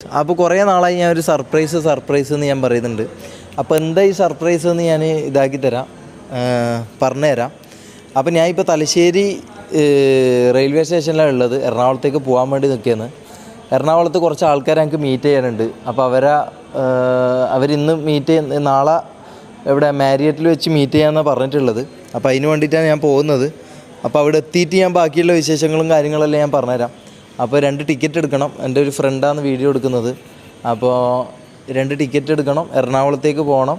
അപ്പോൾ കുറേ നാളായി ഞാൻ ഒരു സർപ്രൈസ് എന്ന് ഞാൻ പറയുന്നുണ്ട്. അപ്പോൾ എന്താ ഈ സർപ്രൈസ് എന്ന് ഞാൻ ഇതാക്കി തരാം, പറഞ്ഞുതരാം. അപ്പോൾ ഞാൻ ഇപ്പോൾ തലശ്ശേരി റെയിൽവേ സ്റ്റേഷനിലാണ് ഉള്ളത്. എറണാകുളത്തേക്ക് പോകാൻ വേണ്ടി നിൽക്കുകയാണ്. എറണാകുളത്ത് കുറച്ച് ആൾക്കാരെ എനിക്ക് മീറ്റ് ചെയ്യാനുണ്ട്. അപ്പോൾ അവരിന്ന് നാളെ ഇവിടെ മാരിയറ്റിൽ വെച്ച് മീറ്റ് ചെയ്യാമെന്നാണ് പറഞ്ഞിട്ടുള്ളത്. അപ്പോൾ അതിന് വേണ്ടിയിട്ടാണ് ഞാൻ പോകുന്നത്. അപ്പോൾ അവിടെ എത്തിയിട്ട് ഞാൻ ബാക്കിയുള്ള വിശേഷങ്ങളും കാര്യങ്ങളെല്ലാം ഞാൻ പറഞ്ഞുതരാം. അപ്പോൾ 2 ടിക്കറ്റ് എടുക്കണം. എൻ്റെ ഒരു ഫ്രണ്ടാണ് വീഡിയോ എടുക്കുന്നത്. അപ്പോൾ 2 ടിക്കറ്റ് എടുക്കണം, എറണാകുളത്തേക്ക് പോകണം,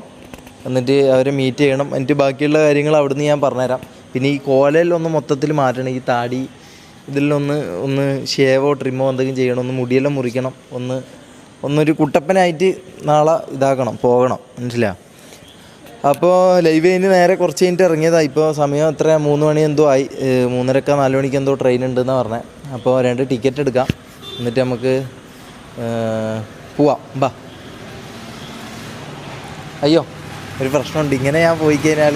എന്നിട്ട് അവരെ മീറ്റ് ചെയ്യണം. എന്നിട്ട് ബാക്കിയുള്ള കാര്യങ്ങൾ അവിടുന്ന് ഞാൻ പറഞ്ഞുതരാം. പിന്നെ ഈ കോലയിലൊന്ന് മൊത്തത്തിൽ മാറ്റണം. ഈ താടി ഇതിലൊന്ന് ഷേവോ ട്രിമ്മോ എന്തെങ്കിലും ചെയ്യണം, ഒന്ന് മുടിയെല്ലാം മുറിക്കണം, ഒന്നൊരു കുട്ടപ്പനായിട്ട് നാളെ പോകണം, മനസ്സിലാ. അപ്പോൾ ലൈവ് കഴിഞ്ഞ് നേരെ കുറച്ച് കഴിഞ്ഞിട്ട് ഇറങ്ങിയതാണ്. ഇപ്പോൾ സമയം എത്ര 3 മണി എന്തോ ആയി, 3:30 4 മണിക്ക് എന്തോ ട്രെയിൻ ഉണ്ടെന്നാണ് പറഞ്ഞത്. അപ്പോൾ 2 ടിക്കറ്റ് എടുക്കാം, എന്നിട്ട് നമുക്ക് പോവാം. ബാ. അയ്യോ, ഒരു പ്രശ്നമുണ്ട്. ഇങ്ങനെ ഞാൻ പോയി കഴിഞ്ഞാൽ,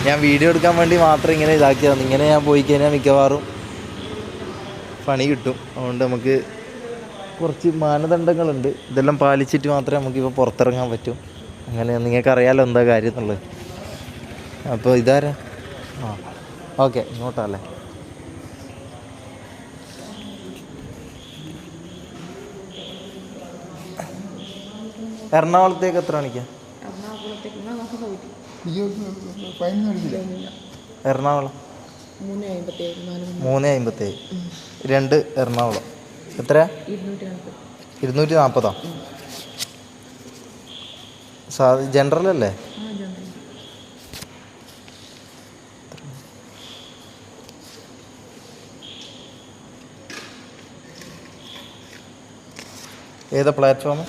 ഞാൻ വീഡിയോ എടുക്കാൻ വേണ്ടി മാത്രം ഇങ്ങനെ ഇതാക്കിയതാണ്. ഇങ്ങനെ ഞാൻ പോയി കഴിഞ്ഞാൽ മിക്കവാറും പണി കിട്ടും. അതുകൊണ്ട് നമുക്ക് കുറച്ച് മാനദണ്ഡങ്ങളുണ്ട്. ഇതെല്ലാം പാലിച്ചിട്ട് മാത്രമേ നമുക്കിപ്പോൾ പുറത്തിറങ്ങാൻ പറ്റൂ. അങ്ങനെ നിങ്ങൾക്കറിയാമല്ലോ എന്താ കാര്യം എന്നുള്ളത്. അപ്പോൾ ഇതാരാ? ഓക്കെ, ഇങ്ങോട്ടല്ലേ. എറണാകുളത്തേക്ക് എത്ര മണിക്കാ? എറണാകുളം 3:57. 2 എറണാകുളം എത്ര? 240. ജനറൽ അല്ലേ? ഏതാ പ്ലാറ്റ്ഫോം?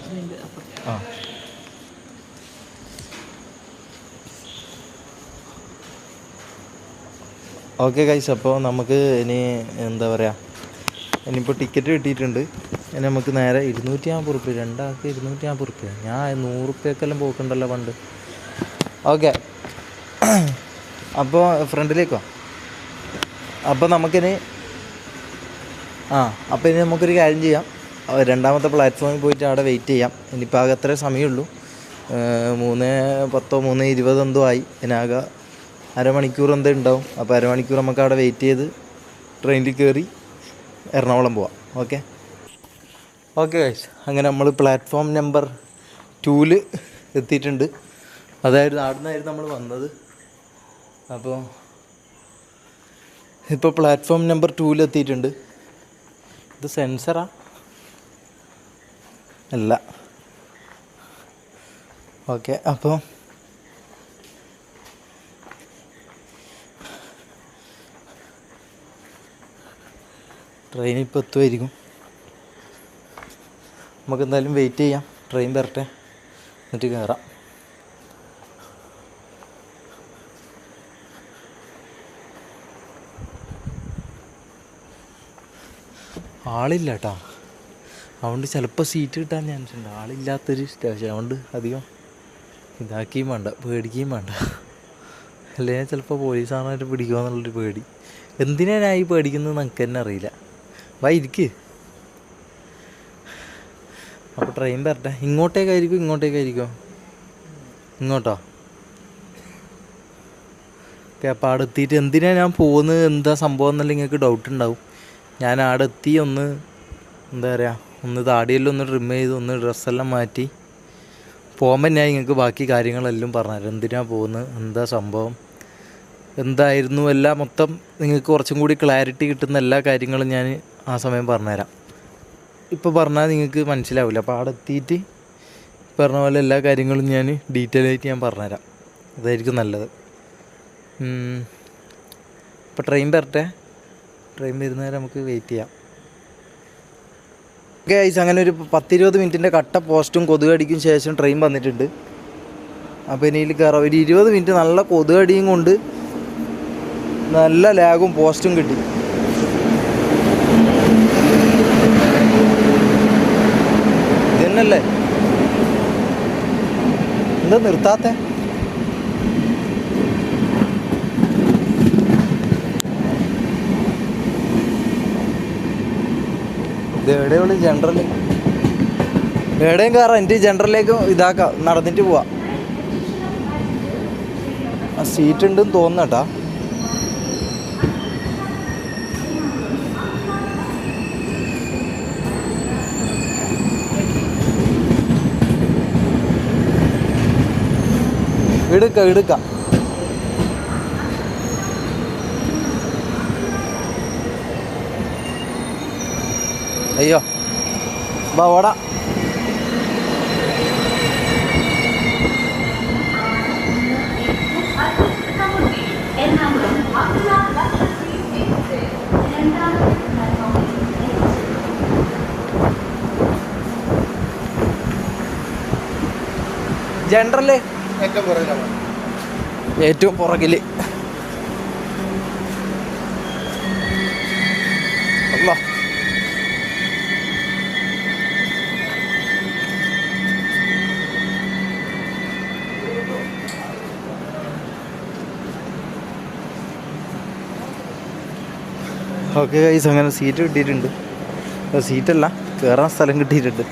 ഓക്കെ ഗൈസ്, അപ്പോൾ നമുക്ക് ഇനി എന്താ പറയുക, ഇനിയിപ്പോൾ ടിക്കറ്റ് കിട്ടിയിട്ടുണ്ട്. ഇനി നമുക്ക് നേരെ 250 റുപ്യ, 2 ആൾക്ക് 250 റുപ്യ. ഞാൻ 100 റുപ്യക്കെല്ലാം പോക്കുണ്ടല്ലോ പണ്ട്. ഓക്കെ, അപ്പോൾ ഫ്രണ്ടിലേക്ക് വാ. അപ്പോൾ നമുക്കിനി അപ്പോൾ ഇനി നമുക്കൊരു കാര്യം ചെയ്യാം. 2ാമത്തെ പ്ലാറ്റ്ഫോമിൽ പോയിട്ട് അവിടെ വെയിറ്റ് ചെയ്യാം. ഇനിയിപ്പോൾ ആകെ അത്രേ സമയമുള്ളൂ. 3:10 3:20 എന്തോ ആയി. ഇതിനാകെ അരമണിക്കൂർ എന്തോ ഉണ്ടാവും. അപ്പോൾ അരമണിക്കൂർ നമുക്ക് അവിടെ വെയിറ്റ് ചെയ്ത് ട്രെയിനിൽ കയറി എറണാകുളം പോവാം. ഓക്കെ ഗൈസ്, അങ്ങനെ നമ്മൾ പ്ലാറ്റ്ഫോം നമ്പർ 2 എത്തിയിട്ടുണ്ട്. അവിടുന്നായിരുന്നു നമ്മൾ വന്നത്. അപ്പോൾ ഇപ്പോൾ പ്ലാറ്റ്ഫോം നമ്പർ 2 എത്തിയിട്ടുണ്ട്. ഇത് സെൻസറാ? അല്ല. ഓക്കെ, അപ്പോൾ ട്രെയിൻ ഇപ്പോൾ എത്തുമായിരിക്കും. നമുക്ക് എന്തായാലും വെയിറ്റ് ചെയ്യാം, ട്രെയിൻ വരട്ടെ, എന്നിട്ട് കയറാം. ആളില്ല കേട്ടോ, അതുകൊണ്ട് ചിലപ്പോൾ സീറ്റ് കിട്ടാൻ ചാൻസ് ഉണ്ട്. ആളില്ലാത്തൊരു സ്റ്റേഷൻ, അതുകൊണ്ട് അധികം ഇതാക്കുകയും വേണ്ട, പേടിക്കുകയും വേണ്ട. അല്ലെങ്കിൽ ചിലപ്പോൾ പോലീസാണായിട്ട് പിടിക്കുക എന്നുള്ളൊരു പേടി. എന്തിനാ ഞാൻ ഈ പേടിക്കുന്നത് നമുക്ക് തന്നെ അറിയില്ല. ഇരിക്ക്. അപ്പോൾ ട്രെയിൻ വരട്ടെ. ഇങ്ങോട്ടേക്കായിരിക്കും? ഇങ്ങോട്ടോ? ഓക്കെ, അപ്പോൾ അവിടെ എത്തിയിട്ട് എന്തിനാണ് ഞാൻ പോകുന്നത്, എന്താ സംഭവം എന്നല്ല നിങ്ങൾക്ക് ഡൗട്ട് ഉണ്ടാവും. ഞാൻ അവിടെ എത്തി എന്താ പറയുക, ഒന്ന് താടിയെല്ലാം ഒന്ന് ട്രിം ചെയ്ത്, ഒന്ന് ഡ്രസ്സെല്ലാം മാറ്റി പോകുമ്പോൾ ഞാൻ നിങ്ങൾക്ക് ബാക്കി കാര്യങ്ങളെല്ലാം പറഞ്ഞുതരാം. എന്തിനാണ് പോകുന്നത്, എന്താ സംഭവം, എന്തായിരുന്നു, എല്ലാം മൊത്തം നിങ്ങൾക്ക് കുറച്ചും കൂടി ക്ലാരിറ്റി കിട്ടുന്ന എല്ലാ കാര്യങ്ങളും ഞാൻ ആ സമയം പറഞ്ഞുതരാം. ഇപ്പോൾ പറഞ്ഞാൽ നിങ്ങൾക്ക് മനസ്സിലാവില്ല. അപ്പോൾ അവിടെ എത്തിയിട്ട് പറഞ്ഞ പോലെ എല്ലാ കാര്യങ്ങളും ഞാൻ ഡീറ്റെയിൽ ആയിട്ട് ഞാൻ പറഞ്ഞുതരാം. അതായിരിക്കും നല്ലത്. ഇപ്പോൾ ട്രെയിൻ വരട്ടെ, ട്രെയിൻ വരുന്നവരെ നമുക്ക് വെയിറ്റ് ചെയ്യാം. ഓക്കെ ഗൈസ്, അങ്ങനെ ഒരു 10-20 മിനിറ്റിൻ്റെ കട്ട പോസ്റ്റും കൊതുകടിക്കും ശേഷം ട്രെയിൻ വന്നിട്ടുണ്ട്. അപ്പോൾ ഇനിയിൽ കയറാം. ഒരു 20 മിനിറ്റ് നല്ല കൊതുകടിയും കൊണ്ട് നല്ല ലാഗും പോസ്റ്റും കിട്ടി. ഇതന്നല്ലേ, എന്താ നിർത്താത്തെ? ഇത് എവിടെയുള്ളൂ ജനറൽ? എവിടെയും കയറാം. എനിക്ക് ജനറലിലേക്ക് ഇതാക്കാം, നടന്നിട്ട് പോവാം. ആ സീറ്റ് ഉണ്ടെന്ന് തോന്നുന്നേട്ടാ. എടുക്കാം. അയ്യോ ബാ ഓടാ. ജനറല് ഏറ്റവും പുറകില്. അല്ലാ ഓക്കെ ഗൈസ്, അങ്ങനെ സീറ്റ് കിട്ടിയിട്ടുണ്ട്. സീറ്റല്ല, കയറാൻ സ്ഥലം കിട്ടിയിട്ടുണ്ട്.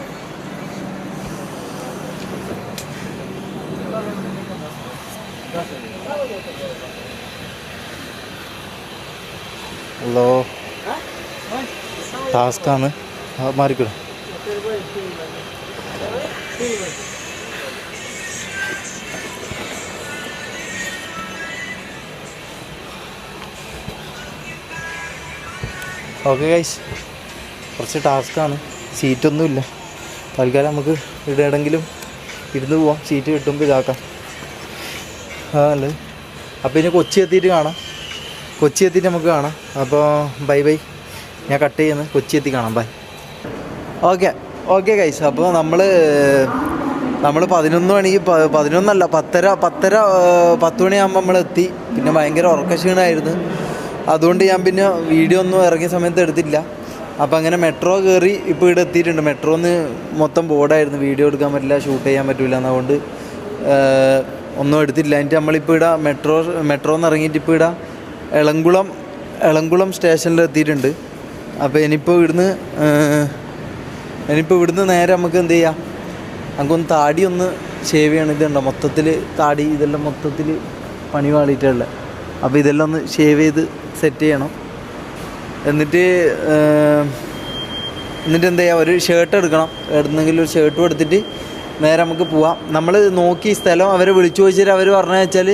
ഹലോ, ടാസ്ക്കാണ്. മാറിക്കൂടെ. ഓക്കെ ഗൈസ്, കുറച്ച് ടാസ്ക്കാണ്. സീറ്റൊന്നുമില്ല തൽക്കാലം. നമുക്ക് ഇവിടെയെങ്കിലും ഇരുന്ന് പോവാം. സീറ്റ് കിട്ടുമ്പോൾ ഇതാക്കാം. നല്ലത്. അപ്പോൾ ഇനി കൊച്ചി എത്തിയിട്ട് കാണാം. കൊച്ചി എത്തിയിട്ട് നമുക്ക് കാണാം. അപ്പോൾ ബൈ. ഞാൻ കട്ട് ചെയ്യുന്നു. കൊച്ചി എത്തി കാണാം. ബൈ. ഓക്കെ ഗൈസ്, അപ്പോൾ നമ്മൾ 11 മണിക്ക് 11 10 മണിയാകുമ്പോൾ നമ്മളെത്തി. പിന്നെ ഭയങ്കര ഉറക്കക്ഷീണമായിരുന്നു. അതുകൊണ്ട് ഞാൻ പിന്നെ വീഡിയോ ഒന്നും ഇറങ്ങിയ സമയത്ത് എടുത്തില്ല. അപ്പോൾ അങ്ങനെ മെട്രോ കയറി ഇപ്പോൾ ഇവിടെ എത്തിയിട്ടുണ്ട്. മെട്രോന്ന് മൊത്തം ബോർഡായിരുന്നു, വീഡിയോ എടുക്കാൻ പറ്റില്ല, ഷൂട്ട് ചെയ്യാൻ പറ്റില്ല. അതുകൊണ്ട് ഒന്നും എടുത്തില്ല. എന്നിട്ട് നമ്മളിപ്പോൾ ഇവിടെ മെട്രോന്ന് ഇറങ്ങിയിട്ട് ഇപ്പോൾ ഇവിടെ എളംകുളം സ്റ്റേഷനിൽ എത്തിയിട്ടുണ്ട്. അപ്പോൾ ഇനിയിപ്പോൾ ഇവിടുന്ന് നേരെ നമുക്ക് എന്ത് ചെയ്യാം, നമുക്കൊന്ന് താടി ഒന്ന് ഷേവ് ചെയ്യണം. ഇതുണ്ടോ മൊത്തത്തിൽ താടി ഇതെല്ലാം മൊത്തത്തിൽ പണി വാളിയിട്ടുള്ളത്. അപ്പോൾ ഇതെല്ലാം ഒന്ന് ഷേവ് ചെയ്ത് സെറ്റ് ചെയ്യണം. എന്നിട്ട് എന്ത് ചെയ്യുക, ഒരു ഷർട്ട് എടുക്കണം. എവിടുന്നെങ്കിലും ഒരു ഷർട്ടും എടുത്തിട്ട് നേരെ നമുക്ക് പോവാം. നമ്മൾ നോക്കി സ്ഥലം അവരെ വിളിച്ചു ചോദിച്ചിട്ട് അവർ പറഞ്ഞു വെച്ചാൽ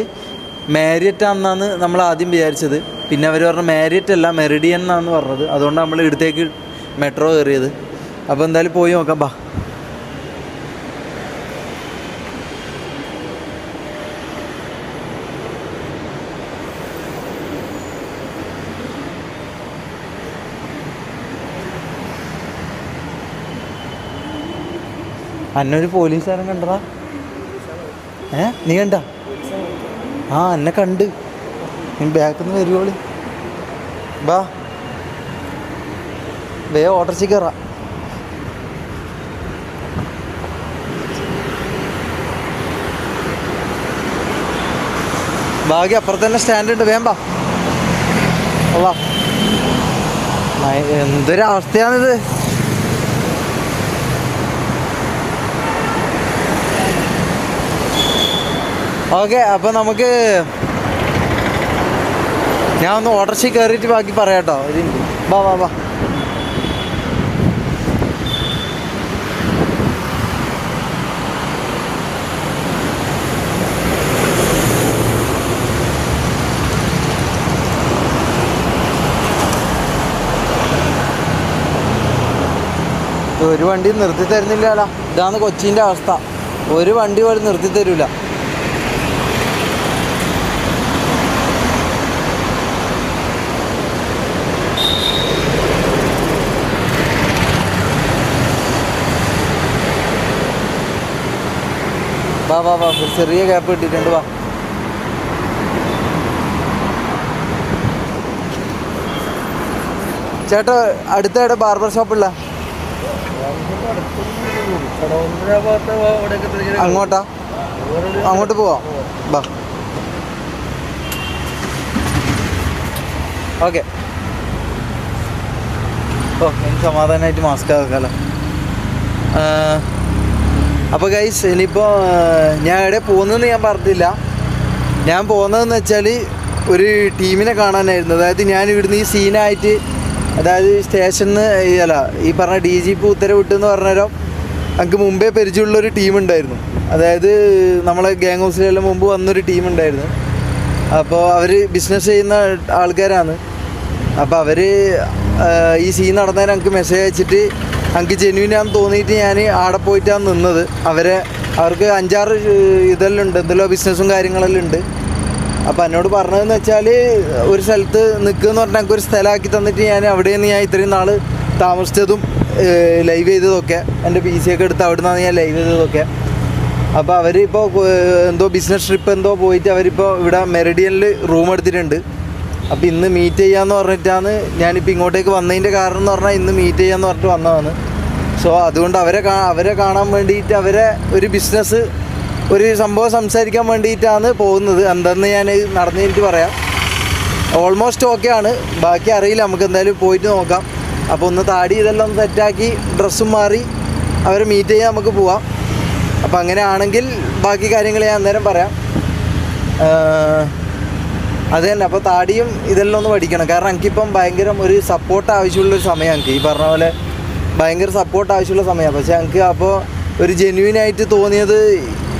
മാരിയറ്റ് ആണെന്നാണ് നമ്മൾ ആദ്യം വിചാരിച്ചത്. പിന്നെ അവർ പറഞ്ഞു മാരിയറ്റ് അല്ല, മെറിഡിയൻ എന്നാണ് പറഞ്ഞത്. അതുകൊണ്ട് നമ്മൾ ഇവിടത്തേക്ക് മെട്രോ കയറിയത്. അപ്പോൾ എന്തായാലും പോയി നോക്കാം. ബാ. അന്നൊരു പോലീസുകാരൻ കണ്ടടാ. നീ കണ്ട? എന്നെ കണ്ട്. നീ ബാക്കിൽ നിന്ന് വരുവോളി. ബാ, ഓട്ടോറിക്ഷ കയറാം. ബാക്കി അപ്പുറത്ത് തന്നെ സ്റ്റാൻഡുണ്ട്. വേമ്പാ. അല്ല, എന്തൊരവസ്ഥയാണിത്. ഓക്കെ, അപ്പോൾ നമുക്ക് ഞാൻ ഒന്ന് ഓട്ടോറിക്ഷ കയറിയിട്ട് ബാക്കി പറയാം കേട്ടോ. വാ. ഒരു വണ്ടി നിർത്തി തരുന്നില്ലല്ലോ. ഇതാണ് കൊച്ചിൻ്റെ അവസ്ഥ. ഒരു വണ്ടി പോലും നിർത്തി തരില്ല. വാ, ചെറിയ ഗ്യാപ്പ് കിട്ടിയിട്ടുണ്ട്. വാ. ചേട്ടാ, അടുത്തവിടെ ബാർബർ ഷോപ്പുള്ള അങ്ങോട്ട് പോവാം. ബാ. ഓക്കെ. എനിക്ക് സമാധാനമായിട്ട് മാസ്ക് ആക്കാമല്ലോ. അപ്പോൾ ഗൈസ് ഇനിയിപ്പോൾ ഞാൻ എവിടെ പോകുന്നതെന്ന് ഞാൻ പറഞ്ഞില്ല. ഞാൻ പോകുന്നതെന്ന് വെച്ചാൽ ഒരു ടീമിനെ കാണാനായിരുന്നു. അതായത് ഞാൻ ഇവിടുന്ന് ഈ സീനായിട്ട്, അതായത് സ്റ്റേഷനിൽ അല്ല ഈ പറഞ്ഞ DGP ഉത്തരവിട്ടെന്ന് പറഞ്ഞേരം എനിക്ക് മുമ്പേ പരിചയമുള്ളൊരു ടീമുണ്ടായിരുന്നു. അതായത് നമ്മളെ ഗ്യാങ് ഹൗസിലെല്ലാം മുമ്പ് വന്നൊരു ടീമുണ്ടായിരുന്നു. അപ്പോൾ അവർ ബിസിനസ് ചെയ്യുന്ന ആൾക്കാരാണ്. അപ്പോൾ അവർ ഈ സീൻ നടന്നേരം എനിക്ക് മെസ്സേജ് അയച്ചിട്ട് എനിക്ക് ജെന്യൂനാന്ന് തോന്നിയിട്ട് ഞാൻ ആടെ പോയിട്ടാണ് നിന്നത്. അവർക്ക് 5-6 ഇതെല്ലാം ഉണ്ട്, എന്തെല്ലോ ബിസിനസ്സും കാര്യങ്ങളെല്ലാം ഉണ്ട്. അപ്പോൾ എന്നോട് പറഞ്ഞതെന്ന് വെച്ചാൽ ഒരു സ്ഥലത്ത് നിൽക്കുകയെന്ന് പറഞ്ഞാൽ എനിക്കൊരു സ്ഥലമാക്കി തന്നിട്ട് ഞാൻ അവിടെയാണ് ഞാൻ ഇത്രയും നാൾ താമസിച്ചതും ലൈവ് ചെയ്തതൊക്കെ. എൻ്റെ PC ഒക്കെ എടുത്ത് അവിടെ നിന്നാണ് ഞാൻ ലൈവ് ചെയ്തതൊക്കെ. അപ്പോൾ അവരിപ്പോൾ എന്തോ ബിസിനസ് ട്രിപ്പ് എന്തോ പോയിട്ട് അവരിപ്പോൾ ഇവിടെ മെറിഡിയനിൽ റൂം എടുത്തിട്ടുണ്ട്. അപ്പോൾ ഇന്ന് മീറ്റ് ചെയ്യാമെന്ന് പറഞ്ഞിട്ടാണ് ഞാനിപ്പോൾ ഇങ്ങോട്ടേക്ക് വന്നതിൻ്റെ കാരണം എന്ന് പറഞ്ഞാൽ ഇന്ന് മീറ്റ് ചെയ്യാമെന്ന് പറഞ്ഞിട്ട് വന്നതാണ്. സോ അതുകൊണ്ട് അവരെ കാണാൻ വേണ്ടിയിട്ട്, അവരെ ഒരു ബിസിനസ് ഒരു സംഭവം സംസാരിക്കാൻ വേണ്ടിയിട്ടാണ് പോകുന്നത്. എന്തെന്ന് ഞാൻ നടന്നിട്ട് പറയാം. ഓൾമോസ്റ്റ് ഓക്കെ ആണ്, ബാക്കി അറിയില്ല, നമുക്ക് എന്തായാലും പോയിട്ട് നോക്കാം. അപ്പോൾ ഒന്ന് താടി ഇതെല്ലാം സെറ്റാക്കി ഡ്രസ്സും മാറി അവരെ മീറ്റ് ചെയ്യാൻ നമുക്ക് പോവാം. അപ്പോൾ അങ്ങനെ ആണെങ്കിൽ ബാക്കി കാര്യങ്ങൾ ഞാൻ അന്നേരം പറയാം. അത് തന്നെ. അപ്പോൾ താടിയും ഇതെല്ലാം ഒന്ന് പഠിക്കണം. കാരണം എനിക്കിപ്പം ഭയങ്കര ഒരു സപ്പോർട്ട് ആവശ്യമുള്ളൊരു സമയമാണ്. എനിക്ക് ഈ പറഞ്ഞ പോലെ ഭയങ്കര സപ്പോർട്ട് ആവശ്യമുള്ള സമയമാണ്. പക്ഷേ എനിക്ക് അപ്പോൾ ഒരു ജെന്യൂനായിട്ട് തോന്നിയത്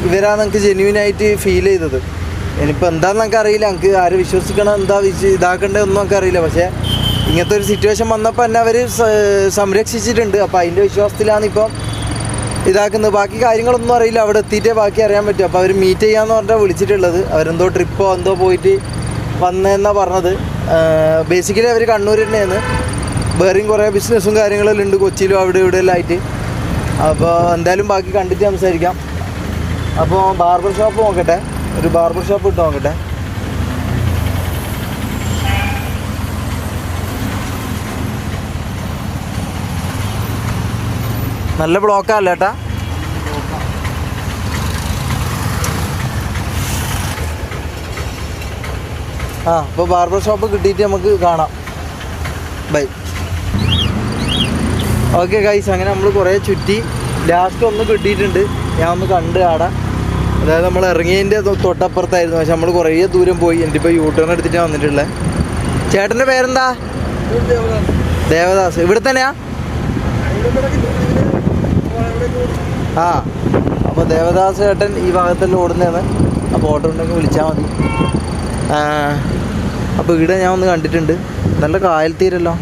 ഇവരാണ്. എനിക്ക് ജെന്യൂനായിട്ട് ഫീൽ ചെയ്തത്. ഇനിയിപ്പോൾ എന്താണെന്ന് എനിക്ക് അറിയില്ല, എനിക്ക് ആര് വിശ്വസിക്കണം, എന്താ ഇതാക്കേണ്ടതൊന്നും എനിക്ക് അറിയില്ല. പക്ഷേ ഇങ്ങനത്തെ ഒരു സിറ്റുവേഷൻ വന്നപ്പോൾ എന്നെ അവർ സംരക്ഷിച്ചിട്ടുണ്ട്. അപ്പോൾ അതിൻ്റെ വിശ്വാസത്തിലാണ് ഇപ്പം ഇതാക്കുന്നത്. ബാക്കി കാര്യങ്ങളൊന്നും അറിയില്ല, അവിടെ എത്തിയിട്ടേ ബാക്കി അറിയാൻ പറ്റും. അപ്പോൾ അവർ മീറ്റ് ചെയ്യാമെന്ന് പറഞ്ഞാൽ വിളിച്ചിട്ടുള്ളത്. അവരെന്തോ ട്രിപ്പോ എന്തോ പോയിട്ട് വന്നതെന്നാണ് പറഞ്ഞത്. ബേസിക്കലി അവർ കണ്ണൂർ തന്നെയാണ്. വേറെയും കുറേ ബിസിനസ്സും കാര്യങ്ങളെല്ലാം ഉണ്ട് കൊച്ചിയിലും അവിടെ ഇവിടെ എല്ലാം ആയിട്ട്. അപ്പോൾ എന്തായാലും ബാക്കി കണ്ടിട്ട് സംസാരിക്കാം. അപ്പോൾ ബാർബർ ഷോപ്പ് നോക്കട്ടെ, ഒരു ബാർബർ ഷോപ്പ് ഇട്ട് നോക്കട്ടെ. നല്ല ബ്ലോക്കല്ല ഏട്ടാ. അപ്പോൾ ബാർബർ ഷോപ്പ് കിട്ടിയിട്ട് നമുക്ക് കാണാം. ബൈ. ഓക്കെ ഗൈസ്, അങ്ങനെ നമ്മൾ കുറേ ചുറ്റി ലാസ്റ്റ് ഒന്ന് കിട്ടിയിട്ടുണ്ട്. ഞാൻ ഒന്ന് കണ്ട് ആടെ, അതായത് നമ്മൾ ഇറങ്ങിയതിൻ്റെ തൊട്ടപ്പുറത്തായിരുന്നു. പക്ഷെ നമ്മൾ കുറേ ദൂരം പോയി. എൻ്റെ ഇപ്പോൾ യൂട്ടേൺ എടുത്തിട്ടാണ് വന്നിട്ടുള്ളത്. ചേട്ടൻ്റെ പേരെന്താ? ദേവദാസ്. ഇവിടെ തന്നെയാ? അപ്പോൾ ദേവദാസ് ചേട്ടൻ ഈ ഭാഗത്തെല്ലാം ഓടുന്നതാണ്. അപ്പോൾ ഓട്ടോ ഉണ്ടെങ്കിൽ വിളിച്ചാൽ മതി. അപ്പോൾ ഇവിടെ ഞാൻ ഒന്ന് കണ്ടിട്ടുണ്ട്. നല്ല കായൽ തീരല്ലോ.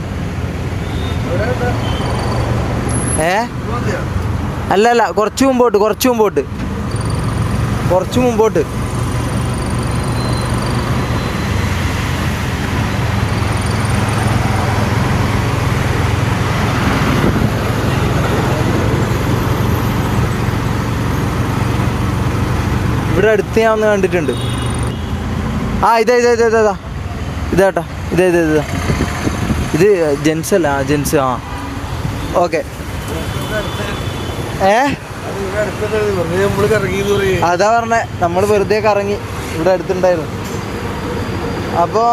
അല്ല, കുറച്ച് മുമ്പോട്ട്. ഇവിടെ അടുത്ത് ഞാൻ ഒന്ന് കണ്ടിട്ടുണ്ട്. ഇതാട്ടാ ഇത് ജെൻസ് അല്ല, ജെൻസ്. ഓക്കെ. അതാ പറഞ്ഞേ, നമ്മൾ വെറുതെ കറങ്ങി ഇവിടെ അടുത്തുണ്ടായിരുന്നു. അപ്പോൾ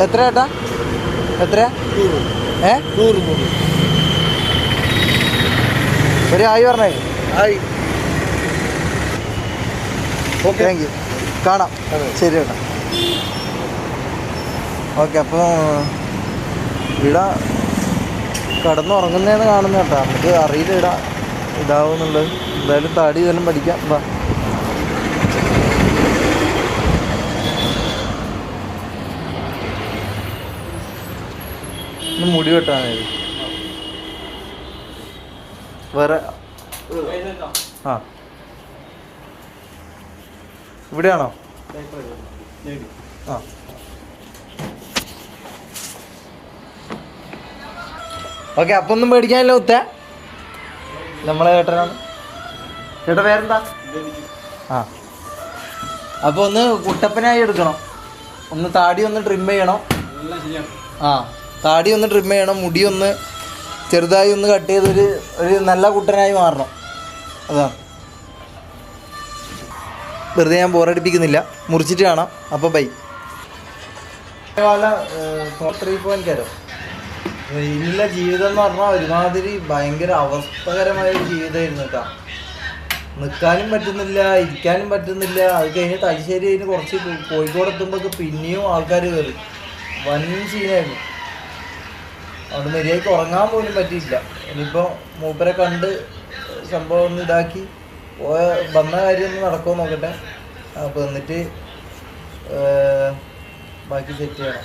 എത്ര ഏട്ടാ? എത്രയാ? 100. ഒരു ആയി പറഞ്ഞേ. Thank you. കാണാം. ശരി ഏട്ടാ. ഓക്കെ. അപ്പോൾ ഇവിടെ കടന്നുറങ്ങുന്നതെന്ന് കാണുന്ന കേട്ടോ. നമുക്ക് അറിയില്ല ഇതാവുന്നുള്ളത്. എന്തായാലും താടി ഇതെല്ലാം പഠിക്കാം. വാ. മുടി വെട്ടാനായത് വേറെ. ഇവിടെയാണോ? ഓക്കെ. അപ്പം ഒന്നും പേടിക്കാനല്ലോ ഉത്തേ. നമ്മളെ ചേട്ടനാണ്. ചേട്ടാ പേരെന്താ? അപ്പോൾ ഒന്ന് കുട്ടപ്പനായി എടുക്കണം. ഒന്ന് താടി ഒന്ന് ട്രിം ചെയ്യണം. താടി ഒന്ന് ട്രിം ചെയ്യണം. മുടി ഒന്ന് ചെറുതായി ഒന്ന് കട്ട് ചെയ്തൊരു നല്ല കുട്ടനായി മാറണം. അതാണ്. വെറുതെ ഞാൻ ബോറടിപ്പിക്കുന്നില്ല, മുറിച്ചിട്ട് കാണാം. അപ്പോൾ ബൈ. 3.0 ഇല്ല. ജീവിതം എന്ന് പറഞ്ഞാൽ ഒരുമാതിരി ഭയങ്കര അവസ്ഥകരമായ ഒരു ജീവിതമായിരുന്നു കേട്ടോ. നിൽക്കാനും പറ്റുന്നില്ല, ഇരിക്കാനും പറ്റുന്നില്ല. അത് കഴിഞ്ഞ് തലശ്ശേരി കഴിഞ്ഞ് കുറച്ച് കോഴിക്കോട് എത്തുമ്പോഴൊക്കെ പിന്നെയും ആൾക്കാർ കയറി. വൻ സീനായിരുന്നു. അവിടെ മര്യാദയ്ക്ക് ഉറങ്ങാൻ പോലും പറ്റിയില്ല. ഇനിയിപ്പോൾ മൂപ്പരെ കണ്ട് സംഭവം ഒന്ന് ഇതാക്കി വന്ന കാര്യം ഒന്ന് നടക്കുമോ നോക്കട്ടെ. അപ്പോൾ എന്നിട്ട് ബാക്കി സെറ്റ് ചെയ്യണം.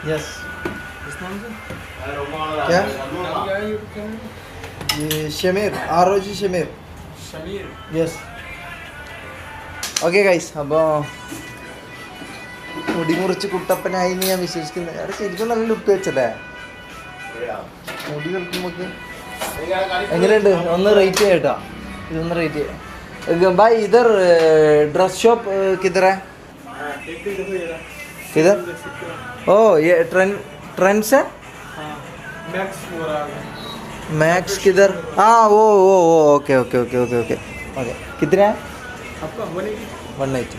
Yes. क्या? ये Shameer, ROG Shameer. Yes. Okay guys, അപ്പോൾ മുടി മുറിച്ച് കുട്ടപ്പനായി എന്ന് ഞാൻ വിശ്വസിക്കുന്നത്. അവിടെ ശരിക്കും നല്ല ലുക്ക് വെച്ചല്ലേ മുടി കളിക്കുമ്പോൾ. എങ്ങനെയുണ്ട്? ഒന്ന് റേറ്റ് ചെയ്യട്ടാ. ഇതൊന്ന് റേറ്റ് ചെയ്യാം. भाई इधर ड्रेस शॉप किधर है? किधर? ओ ये ट्रेंड्स है. मैक्स किधर? हाँ वो okay okay okay okay okay okay. कितने है आपका? 180.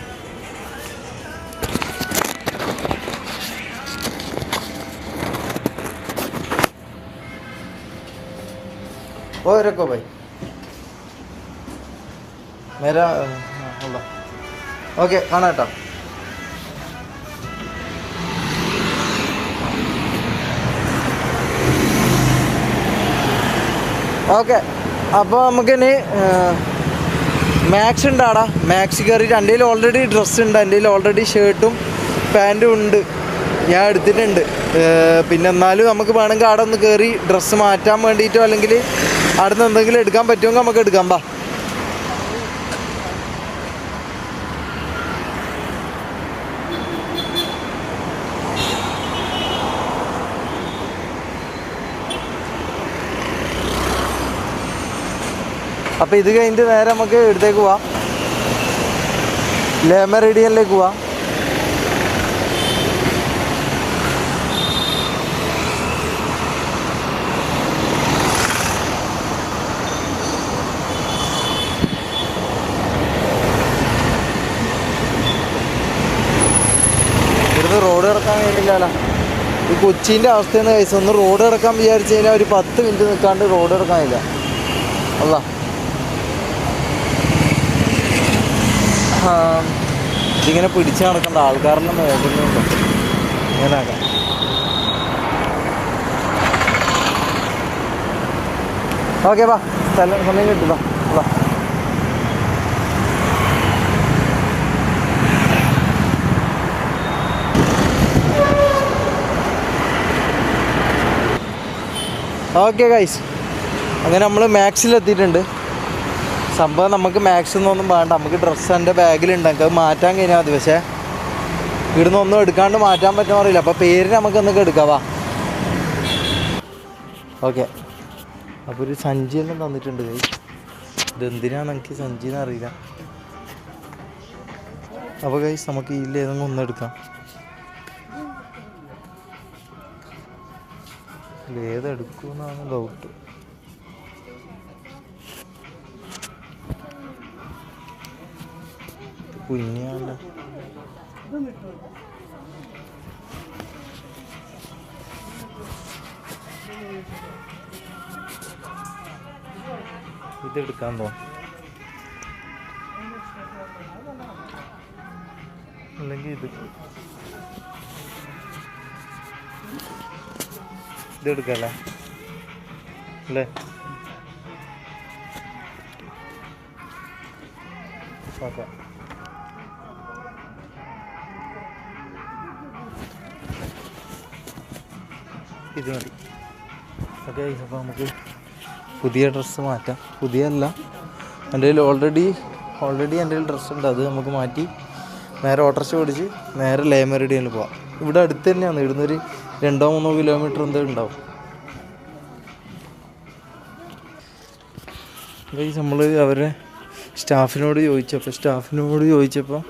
वो रखो भाई मेरा. ओके खाना കേട്ടോ. ഓക്കെ, അപ്പോൾ നമുക്കിനി മാക്സ് ഉണ്ടാടാ. മാക്സ് കയറിയിട്ട് എൻ്റെ കയ്യിൽ ഓൾറെഡി ഡ്രസ്സ് ഉണ്ട്. എൻ്റെ കയ്യിൽ ഓൾറെഡി ഷർട്ടും പാൻറ്റും ഉണ്ട്, ഞാൻ എടുത്തിട്ടുണ്ട്. പിന്നെ എന്നാലും നമുക്ക് വേണമെങ്കിൽ അവിടെ ഒന്ന് കയറി ഡ്രസ്സ് മാറ്റാൻ വേണ്ടിയിട്ടോ അല്ലെങ്കിൽ അവിടെ നിന്ന് എന്തെങ്കിലും എടുക്കാൻ പറ്റുമെങ്കിൽ നമുക്ക് എടുക്കാം. ബാ. അപ്പോൾ ഇത് കഴിഞ്ഞിട്ട് നേരെ നമുക്ക് ഇവിടത്തേക്ക് പോവാം, ലേ മെറിഡിയനിലേക്ക് പോവാം. ഇവിടുന്ന് റോഡ് കിടക്കാൻ കഴിയില്ലല്ലോ. ഈ കൊച്ചീൻ്റെ അവസ്ഥയെന്ന് കഴിച്ചു. ഒന്ന് റോഡ് കിടക്കാൻ വിചാരിച്ചു കഴിഞ്ഞാൽ ഒരു 10 മിനിറ്റ് നിൽക്കാണ്ട് റോഡ് കിടക്കാനില്ല. അല്ല ഇതിങ്ങനെ പിടിച്ച് നടക്കേണ്ട ആൾക്കാരെല്ലാം നോക്കുന്നുണ്ട്. ഇങ്ങനെയാക്കാം. ഓക്കെ വാ, സമയം കിട്ടും. വാ. ഓക്കെ ഗൈസ്, അങ്ങനെ നമ്മൾ മാക്സിലെത്തിയിട്ടുണ്ട്. സംഭവം നമുക്ക് മാക്സ് ഒന്നും വേണ്ട, നമുക്ക് ഡ്രസ്സ് എൻ്റെ ബാഗിലുണ്ടാക്കുക. അത് മാറ്റാൻ കഴിഞ്ഞാൽ മതി. പക്ഷേ ഇവിടുന്ന് ഒന്നും എടുക്കാണ്ട് മാറ്റാൻ പറ്റുമോ അറിയില്ല. അപ്പോൾ പേര് നമുക്കൊന്നൊക്കെ എടുക്കാവാ. ഓക്കെ, അപ്പോൾ ഒരു സഞ്ചിയെല്ലാം തന്നിട്ടുണ്ട് കൈ. ഇതെന്തിനാണ് എനിക്ക് സഞ്ചിന്ന് അറിയില്ല. അപ്പോൾ കൈസ് നമുക്ക് ഇതിലേതെങ്കിലും ഒന്നും എടുക്കാം. ഏതെടുക്കുമെന്നാണ് ഡൗട്ട്. കുഞ്ഞാണ്ട ഇതെടുക്കാൻ തോന്നും, അല്ലെങ്കിൽ ഇതെടുക്കല്ലേ അല്ലേ? ഓക്കെ, ഇത് മതി. ഓക്കെ, അപ്പോൾ നമുക്ക് പുതിയ ഡ്രസ്സ് മാറ്റാം. പുതിയല്ല, എൻ്റെ കയ്യിൽ ഓൾറെഡി എൻ്റെ കയ്യിൽ ഡ്രസ്സുണ്ട്. അത് നമുക്ക് മാറ്റി നേരെ ഓട്ടോറിക്ഷ ഓടിച്ച് നേരെ ലേ മെറിഡിയനിൽ പോവാം. ഇവിടെ അടുത്ത് തന്നെയാണ്. ഇവിടുന്നൊരു 2-3 കിലോമീറ്റർ എന്തെങ്കിലും ഉണ്ടാവും. ഗൈസ്, നമ്മൾ അവരെ സ്റ്റാഫിനോട് ചോദിച്ചപ്പോൾ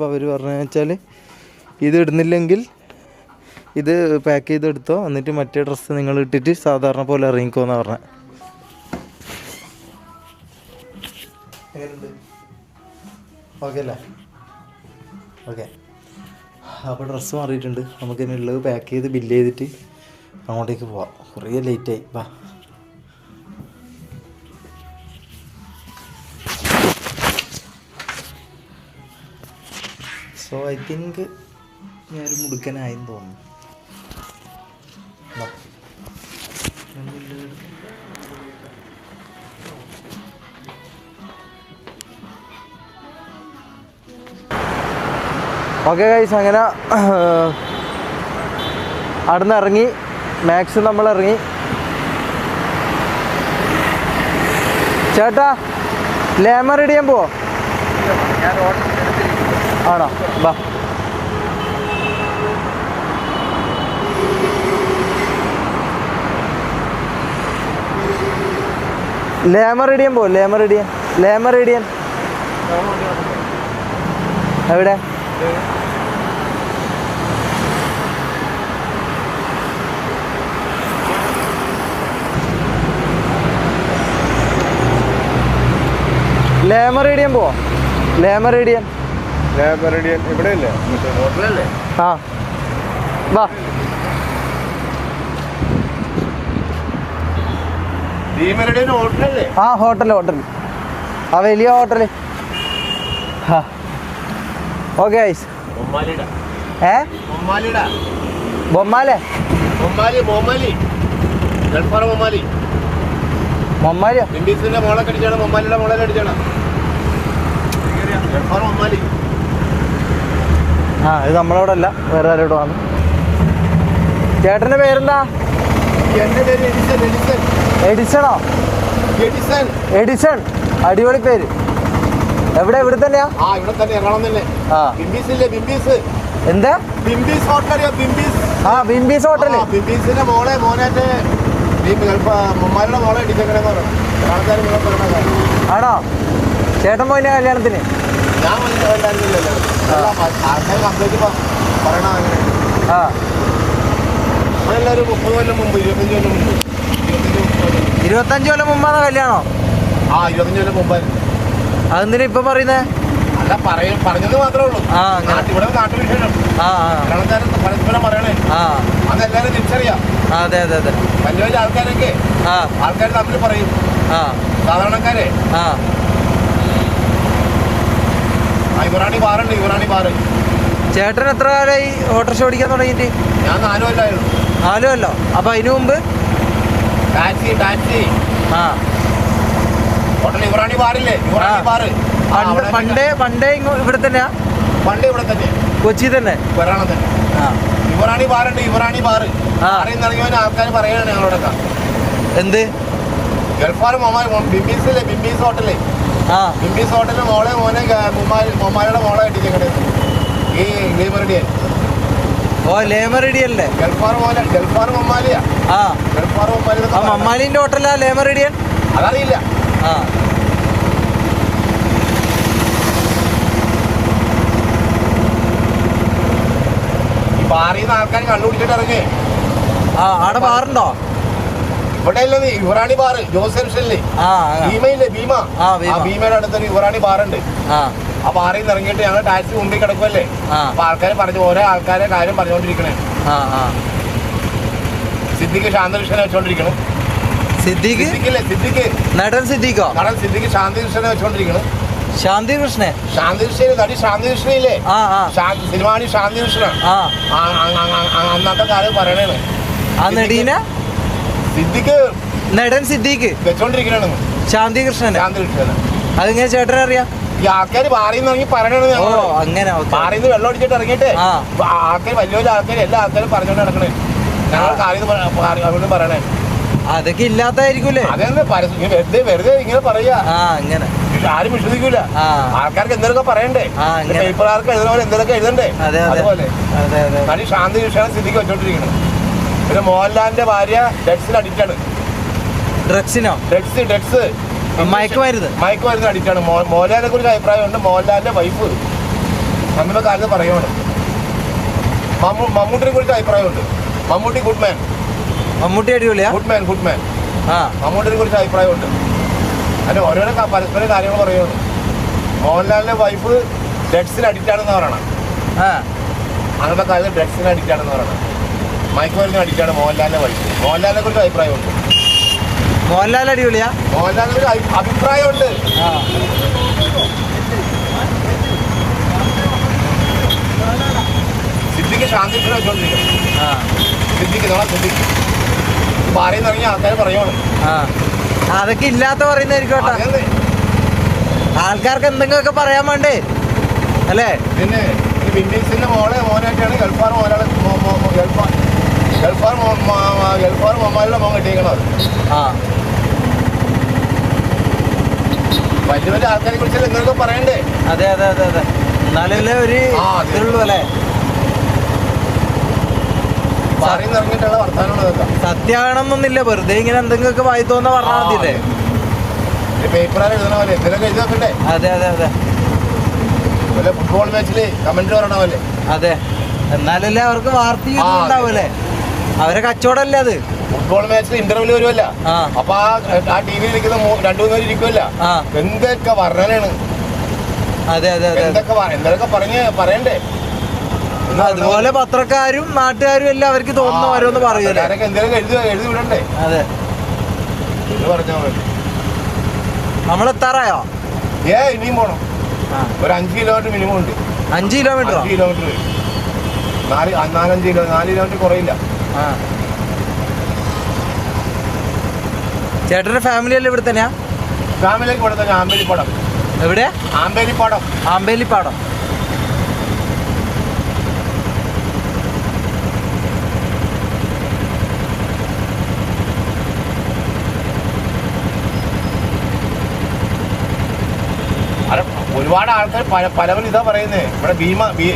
അവർ പറഞ്ഞു വെച്ചാൽ ഇത് ഇടുന്നില്ലെങ്കിൽ ഇത് പാക്ക് ചെയ്തെടുത്തോ, എന്നിട്ട് മറ്റേ ഡ്രസ്സ് നിങ്ങൾ ഇട്ടിട്ട് സാധാരണ പോലെ ഇറങ്ങിക്കോന്നാണ് പറഞ്ഞത്. ഓക്കെ അല്ലേ? ഓക്കെ. അപ്പോൾ ഡ്രസ്സ് മാറിയിട്ടുണ്ട്. നമുക്കിനി ഉള്ളത് പാക്ക് ചെയ്ത് ബില്ല് ചെയ്തിട്ട് അങ്ങോട്ടേക്ക് പോവാം. കുറേ ലേറ്റായി. വാ. സോ ഐ തിങ്ക് ഞാനൊരു മുടുക്കനായെന്ന് തോന്നുന്നു. ഓക്കെ ഗൈസ്, അങ്ങനെ അവിടുന്ന് ഇറങ്ങി. മാക്സ് നമ്മൾ ഇറങ്ങി. ചേട്ടാ ലേമർ ഇടിയാൻ പോവോ? ആണോ? ബാ. ലേമർ ഇടിയാൻ പോവോ? ലേമർ ഇടിയാൻ എവിടെ? ലേമറേഡിയൻ പോവോ? ലേമറേഡിയൻ ഇവിടെയല്ലേ? ഹോട്ടലല്ലേ? ആ വാ. ഹോട്ടലല്ലേ? ആ ഹോട്ടൽ ആ വലിയ ഹോട്ടല്. Okay guys. ബൊമ്മാലി മൊമ്മാലിയോ? ആ ഇത് നമ്മളവിടെ അല്ല, വേറെ ആരോട് വന്നു. ചേട്ടൻ്റെ പേരെന്താ? എഡിസണോ? എഡിസൺ. അടിപൊളി പേര്. എവിടെ? ഇവിടെ തന്നെയാ? എന്താ? ആ ബിംബീസ് ഹോട്ടല്. ആണോ? ചേട്ടൻ പോയില്ല കല്യാണത്തിന്? ആ 25 കൊല്ലം മുമ്പാണ് കല്യാണോ? ആ 25 കൊല്ലം മുമ്പായിരുന്നു. അതെന്തിനാ ഇപ്പൊ പറയുന്നേ? അല്ല പറഞ്ഞത് മാത്രമേ ഉള്ളൂ. ഇവിടെ നാട്ടുവിശേഷം പരസ്പരം പറയണേ. അതെല്ലാരും തിരിച്ചറിയാം. അതെ അതെ അതെ. വലിയ വലിയ ആൾക്കാരൊക്കെ ആൾക്കാർ തമ്മിൽ പറയും. സാധാരണക്കാരെ ഇവറാണി ബാറുണ്ട്, ഇവറാണി ബാറ്. ചേട്ടൻ എത്ര കാലമായി ഓട്ടോറിക്ഷ ഓടിക്കാൻ തുടങ്ങിയിട്ട്? ഞാൻ 4 കൊല്ലമായിരുന്നു. 4 കൊല്ലോ? അപ്പൊ അതിനു മുമ്പ് ടാക്സി ഹോട്ടൽ ഇവറാണി ബാറില്ലേ? ഇവറാണി ബാറ് പണ്ടേ ഇവിടെ തന്നെയാ? പണ്ട് ഇവിടെ തന്നെ, കൊച്ചി തന്നെ, വരണം തന്നെ. ഇവറാണി ബാറുണ്ട്, ഇവറാണി ബാറ്. അറിയുന്ന ഇറങ്ങിയവന് ആൾക്കാർ പറയാണ് ഞങ്ങളോടൊക്കെ. എന്ത്? ഗൾഫാർ ബിംബീസില്ലേ? ബിംബീസ് ഹോട്ടല്. ബിംബീസ് ഹോട്ടലിൽ മോനെ മൊമാലിയുടെ മോളെ കെട്ടിച്ചേക്കണേ ഈ ലേമറിഡിയൻ. ഓ ലേമറിഡിയല്ലേ? ഗൾഫാർ മൊമാലിയാ. ഗൾഫാർ മൊമാലിന്റെ ഹോട്ടലാ ലേമറിഡിയൻ? അതറിയില്ല. ഈ ബാറിന്ന് ആൾക്കാർ കണ്ടുപിടിച്ചിട്ട് ഇറങ്ങി. അവിടെ ബാറുണ്ടോ? ഇവിടെ അല്ലേ ഇവറാണി ബാറ്, ജോസഫില്ലേ? ഭീമയില്ലേ? ഭീമയുടെ അടുത്തൊരു ഇവറാണി ബാറുണ്ട്. ആ ബാറിൽ നിന്ന് ഇറങ്ങിയിട്ട് ഞങ്ങൾ ടാക്സി മുമ്പിൽ കിടക്കുമല്ലേ. അപ്പൊ ആൾക്കാർ ഓരോ ആൾക്കാരെ കാര്യം പറഞ്ഞുകൊണ്ടിരിക്കണേ. സിദ്ദിഖ് ശാന്തകൃഷ്ണനെ വെച്ചോണ്ടിരിക്കണം. സിദ്ദിഖ് നടൻ സിദ്ദിഖോ? നടൻ സിദ്ദിഖ് ശാന്തകൃഷ്ണനെ വെച്ചോണ്ടിരിക്കണം. ശാന്തികൃഷ്ണൻ നടി ശാന്തികൃഷ്ണയില്ലേ? സിനിമാണി ശാന്തികൃഷ്ണ. അന്നത്തെ കാലം പറയണേണ്. ആ നടീന സിദ്ദിഖ് നടൻ സിദ്ദിഖ് വെച്ചോണ്ടിരിക്കണ ശാന്തികൃഷ്ണൻ. അതെങ്ങനെ ചേട്ടൻ അറിയാം? ഈ ആൾക്കാർ ബാറിന്ന് ഇറങ്ങി പറയണത്. അങ്ങനെ ബാറിന്ന് വെള്ളം അടിച്ചിട്ട് ഇറങ്ങിയിട്ട് ആൾക്കാർ വലിയ വലിയ ആൾക്കാർ എല്ലാ ആൾക്കാരും പറഞ്ഞോണ്ട് നടക്കണേ. ഞങ്ങൾ കാര്യം പറയണേ. അതൊക്കെ ഇല്ലാത്തായിരിക്കൂലേ? അതെന്ന് വെറുതെ ഇങ്ങനെ പറയാ. അങ്ങനെ ആരും വിശ്വസിക്കൂല. ആൾക്കാർക്ക് എന്തൊക്കെ പറയണ്ടേ? പേപ്പറുകാർക്ക് എഴുതുന്ന പോലെ എന്തൊക്കെ എഴുതണ്ടേ? അതുപോലെ നടി ശാന്തികൃഷ്ണ സിദ്ദിഖ് വെച്ചോണ്ടിരിക്കണം. പിന്നെ മോഹൻലാലിന്റെ ഭാര്യ ഡ്രഗ്സിൽ അഡിക്റ്റാണ്. ഡ്രഗ്സിനോ? ഡ്രഗ്സ് മയക്കുമരുന്ന് അടിക്കാണ്. മോഹൻലാലിനെ കുറിച്ച് അഭിപ്രായമുണ്ട്. മോഹൻലാലിന്റെ വൈഫ് സമീപകാലത്ത് പറയുവാണ്. മമ്മൂട്ടിനെ കുറിച്ച് അഭിപ്രായമുണ്ട്. മമ്മൂട്ടി ഗുഡ്മാൻ. മമ്മൂട്ടി അടിപൊളിയാ. ഗുഡ്മാൻ മമ്മൂട്ടിനെ കുറിച്ച് അഭിപ്രായമുണ്ട്. അതിന് ഓരോരോ പരസ്പര കാര്യങ്ങൾ പറയുന്നുണ്ട്. മോഹൻലാലിന്റെ വൈഫ് ഡ്രഗ്സിന് അഡിക്റ്റ് ആണെന്ന് പറയണം. അങ്ങനത്തെ കാലത്ത് ഡ്രഗ്സിന് അഡിക്റ്റ് ആണെന്ന് പറയണം. മയക്കുമരുന്ന് അഡിക്റ്റ് ആണ് മോഹൻലാലിന്റെ വൈഫ്. മോഹൻലാലിനെ കുറിച്ച് അഭിപ്രായമുണ്ട്. മോഹൻലാൽ അടിപൊളിയാ. മോഹൻലാലിനെ കുറിച്ച് അഭിപ്രായമുണ്ട്. സിദ്ദിഖ് ശാന്തി വെച്ചോണ്ടിരിക്കും. സിദ്ദിഖ് ഭാര്യന്ന് ഇറങ്ങിയ ആൾക്കാർ പറയുവാണ്. അതൊക്കെ ഇല്ലാത്ത പറയുന്നതായിരിക്കും കേട്ടോ. ആൾക്കാർക്ക് എന്തെങ്കിലുമൊക്കെ പറയാൻ വേണ്ടേ അല്ലേ? പിന്നെ വിൻഡീസിന്റെ മോനായിട്ടാണ് ഗൾഫാർ മൊമാലിയുടെ മോൻ കിട്ടിയേക്കണത്. വലിയ വലിയ ആൾക്കാരെ കുറിച്ചല്ലേ എന്തൊക്കെ പറയണ്ടേ? അതെ എന്നാലല്ലേ ഒരു ഇതുള്ളൂ അല്ലേ? ഇറങ്ങിയിട്ടുള്ള വർത്താനം സത്യമാണെന്നൊന്നുമില്ല, വെറുതെ ഇങ്ങനെ എന്തെങ്കിലുമൊക്കെ വായി തോന്നാ പറഞ്ഞാൽ മതിയല്ലേ? പേപ്പറാൻ എഴുതണ പോലെ എന്തെങ്കിലും എഴുതി വെക്കണ്ടേ? അതെ ഫുട്ബോൾ മാച്ചില് കമന്ററി പറയണ പോലെ. അതെ, എന്നാലല്ലേ അവർക്ക് വാർത്ത ഉണ്ടാവൂലേ? അവരെ കച്ചവടല്ലേ അത്. ഫുട്ബോൾ മാച്ചിൽ ഇന്റർവ്യൂ വരുമല്ല, അപ്പൊ ആ ടി വിയിൽ ഇരിക്കുന്ന 2-3 പേര് ഇരിക്കുമല്ല, എന്തൊക്കെ വർണ്ണനാണ്. എന്തൊക്കെ പറയണ്ടേ? അതുപോലെ പത്രക്കാരും നാട്ടുകാരും എല്ലാം അവർക്ക് തോന്നുന്ന ഓരോന്ന് പറയൂലേ? എന്തെങ്കിലും എഴുതി വിടണ്ടേ? അതെ, പറഞ്ഞാൽ മതി. നമ്മളെത്താറായോ? ഇനിയും പോണം. ഒരു 5 കിലോമീറ്റർ മിനിമം ഉണ്ട്. 5 കിലോമീറ്റർ 4 കിലോമീറ്റർ കുറയില്ല. ചേട്ടന്റെ ഫാമിലി അല്ലേ ഇവിടെ തന്നെയാ? ഫാമിലിക്ക് ഇവിടെ തന്നെ. ആമ്പേലിപ്പാടം. എവിടെ? ആമ്പേലിപ്പാടം. ഒരുപാട് ആൾക്കാർ പല ഇതാ പറയുന്നേ. ഇവിടെ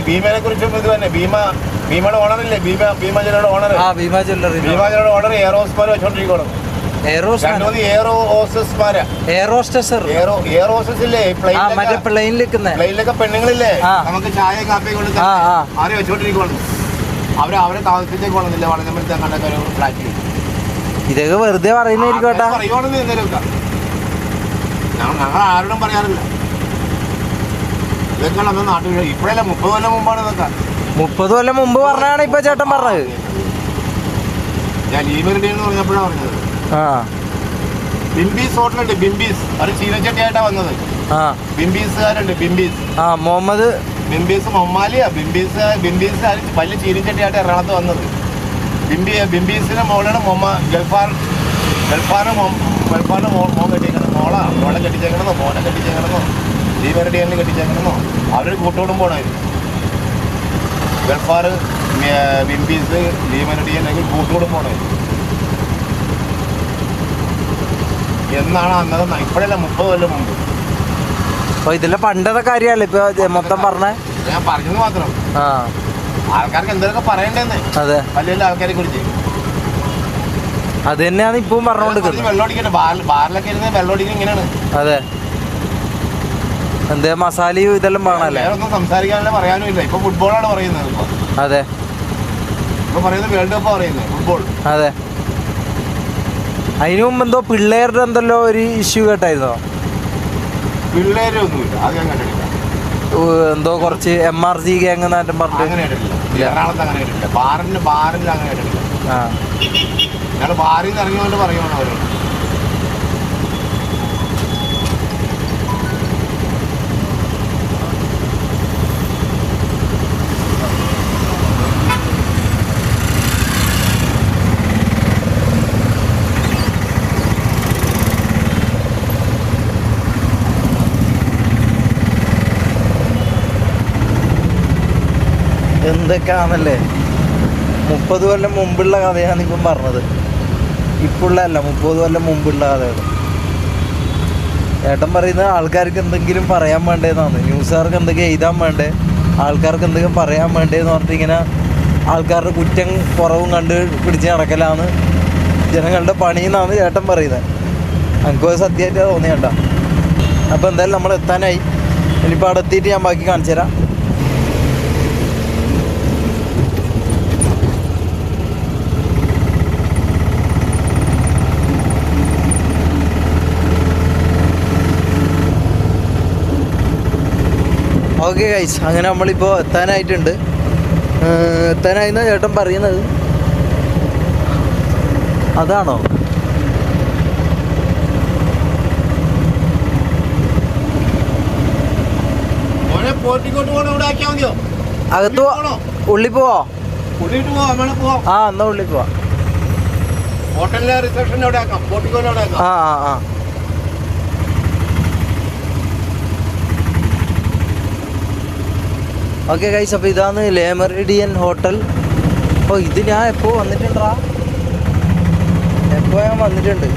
ഭീമനെ കുറിച്ചും ഇത് തന്നെ. ഭീമയുടെ ഓണറില്ലേ? ഭീമ ജ്വല്ലറിയുടെ ഓണർ. ഭീമ ജ്വല്ലറിയുടെ ഓണർ എയറോസ്മാർ വെച്ചോണ്ടിരിക്കണം. പ്ലെയിനിലൊക്കെ പെണ്ണുങ്ങളില്ലേ, നമുക്ക് ചായ കാപ്പി കൊടുത്ത് ആരെ വെച്ചോണ്ടിരിക്കണം. അവരെ താമസിച്ചേക്കോളുന്നില്ല. വളഞ്ഞമ്പലത്തെ കണ്ടൊക്കെ ഒരു ഫ്ലാറ്റിൽ. ഇതൊക്കെ വെറുതെ പറയുന്നതായിരിക്കോട്ടെ. പറയുവാണെന്ന് എന്തെങ്കിലുമൊക്കെ ഞങ്ങൾ ആരോടും പറയാറില്ല. ഇതൊക്കെ നമ്മൾ നാട്ടിൽ ഇപ്പോഴല്ല, 30 കൊല്ലം മുമ്പാണ് ഇതൊക്കെ. 30 കൊല്ലം മുമ്പ് പറഞ്ഞാണ് ഇപ്പൊ ചേട്ടൻ പറഞ്ഞത്. ഞാൻ ലീവറിന്റെ എന്ന് പറഞ്ഞപ്പോഴാണ് പറഞ്ഞത്. ബിംബീസ് ഹോട്ടലുണ്ട്. ബിംബീസ് ഒരു ചീനച്ചട്ടിയായിട്ടാ വന്നത്. ബിംബീസുകാരുണ്ട്. മുഹമ്മദ് ബിംബീസ് മൊമാലിയ. ബിംബീസ് വലിയ ചീനച്ചട്ടിയായിട്ട് എറണാകുളത്ത് വന്നത്. ബിംബീസിന്റെ മോളാണ് ഗൾഫാറിന്റെ മോൻ കെട്ടിയേക്കണം. മോളെ കെട്ടിച്ചേക്കണമെന്നോ മോനെ കെട്ടിച്ചേക്കണമെന്നോ ലീവറിഡിയനിൽ കെട്ടിച്ചേക്കണമെന്നോ അവരൊരു കൂട്ടുകൂടും പോണായിരുന്നു. ഗൾഫാർ ബിംബീസ് ലീവറിഡിയൻ കൂട്ടുകൂടും പോണായിരുന്നു. എന്നാണ് അന്നത്തെ? ഇപ്പോഴല്ല, 30 കൊല്ലം മുമ്പ്. ഇതിലെ പണ്ടത്തെ കാര്യമല്ലേ ഇപ്പൊ മൊത്തം പറഞ്ഞേ? ഞാൻ പറഞ്ഞത് മാത്രം. ആൾക്കാർക്ക് എന്തൊക്കെ പറയണ്ടെന്ന്. അതെ, വലിയ വലിയ ആൾക്കാരെ കുറിച്ച് അത് തന്നെയാണ് ഇപ്പം പറഞ്ഞോണ്ടിരിക്കുന്നത്. വെള്ളമടിക്കട്ടെ, ബാറിലൊക്കെ ഇരുന്ന് വെള്ളമടിക്കുന്നത് ഇങ്ങനെയാണ്. അതെ, എന്തേ മസാലയും ഇതെല്ലാം വേണല്ലേ? ഒന്നും സംസാരിക്കാനല്ലേ പറയാനും ഇല്ല. ഇപ്പൊ ഫുട്ബോളാണ് പറയുന്നത്. അതെ, ഇപ്പൊ പറയുന്നത് വേൾഡ് കപ്പ് പറയുന്നത് ഫുട്ബോൾ. അതെ, അതിനു മുമ്പ് എന്തോ പിള്ളേരുടെ എന്തെല്ലോ ഒരു ഇഷ്യൂ കേട്ടായിരുന്നോ? പിള്ളേരെ ഒന്നുമില്ല, അത് ഞാൻ കണ്ടിട്ടില്ല. എന്തോ കുറച്ച് MRG ഗ്യാങ് നാട്ടം പറഞ്ഞു. അങ്ങനെ കേട്ടിട്ടില്ല. എറണാകുളത്ത് അങ്ങനെ കേട്ടിട്ടില്ല. ബാറിൽ അങ്ങനെ കേട്ടിട്ടില്ല. ഞങ്ങൾ ബാറിൽ നിന്ന് ഇറങ്ങിക്കൊണ്ട് പറയുവാണ് അവരോട്. എന്തൊക്കെയാണല്ലേ? 30 കൊല്ലം മുമ്പുള്ള കഥയാണ് ഇപ്പം പറഞ്ഞത്. ഇപ്പോഴുള്ളതല്ല, 30 കൊല്ലം മുമ്പുള്ള കഥകൾ. ഏട്ടൻ പറയുന്നത് ആൾക്കാർക്ക് എന്തെങ്കിലും പറയാൻ വേണ്ടേന്നാണ്. ന്യൂസുകാർക്ക് എന്തെങ്കിലും എഴുതാൻ വേണ്ടേ, ആൾക്കാർക്ക് എന്തെങ്കിലും പറയാൻ വേണ്ടേന്ന് പറഞ്ഞിട്ട് ഇങ്ങനെ ആൾക്കാരുടെ കുറ്റം കുറവും കണ്ട് പിടിച്ച് നടക്കലാണ് ജനങ്ങളുടെ പണിയെന്നാണ് ചേട്ടൻ പറയുന്നത്. എനിക്കും അത് സത്യമായിട്ട് തോന്നിയണ്ട. അപ്പോൾ എന്തായാലും നമ്മൾ എത്താനായി. ഇനിയിപ്പോൾ അവിടെ എത്തിയിട്ട് ഞാൻ ബാക്കി കാണിച്ചു തരാം. ഓക്കെ ഗൈസ്, അങ്ങനെ നമ്മളിപ്പോൾ എത്താനായിട്ടുണ്ട്. എത്താനായിന്നാ ചേട്ടൻ പറയുന്നത്. അതാണോ? അകത്ത് ഉള്ളി പോവോ? ആ എന്നാ ഉള്ളി പോവാ. ഹോട്ടലിലെ റിസപ്ഷൻ അവിടെ ആക്കാം, പോർട്ടിക്കോയിൽ അവിടെ ആക്കാം. ആ. ഓക്കെ ഗൈസ്, അപ്പോൾ ഇതാണ് Le Méridien ഹോട്ടൽ. ഓ ഇത് ഞാൻ എപ്പോൾ വന്നിട്ടുണ്ടാ? എപ്പോൾ ഞാൻ വന്നിട്ടുണ്ട്.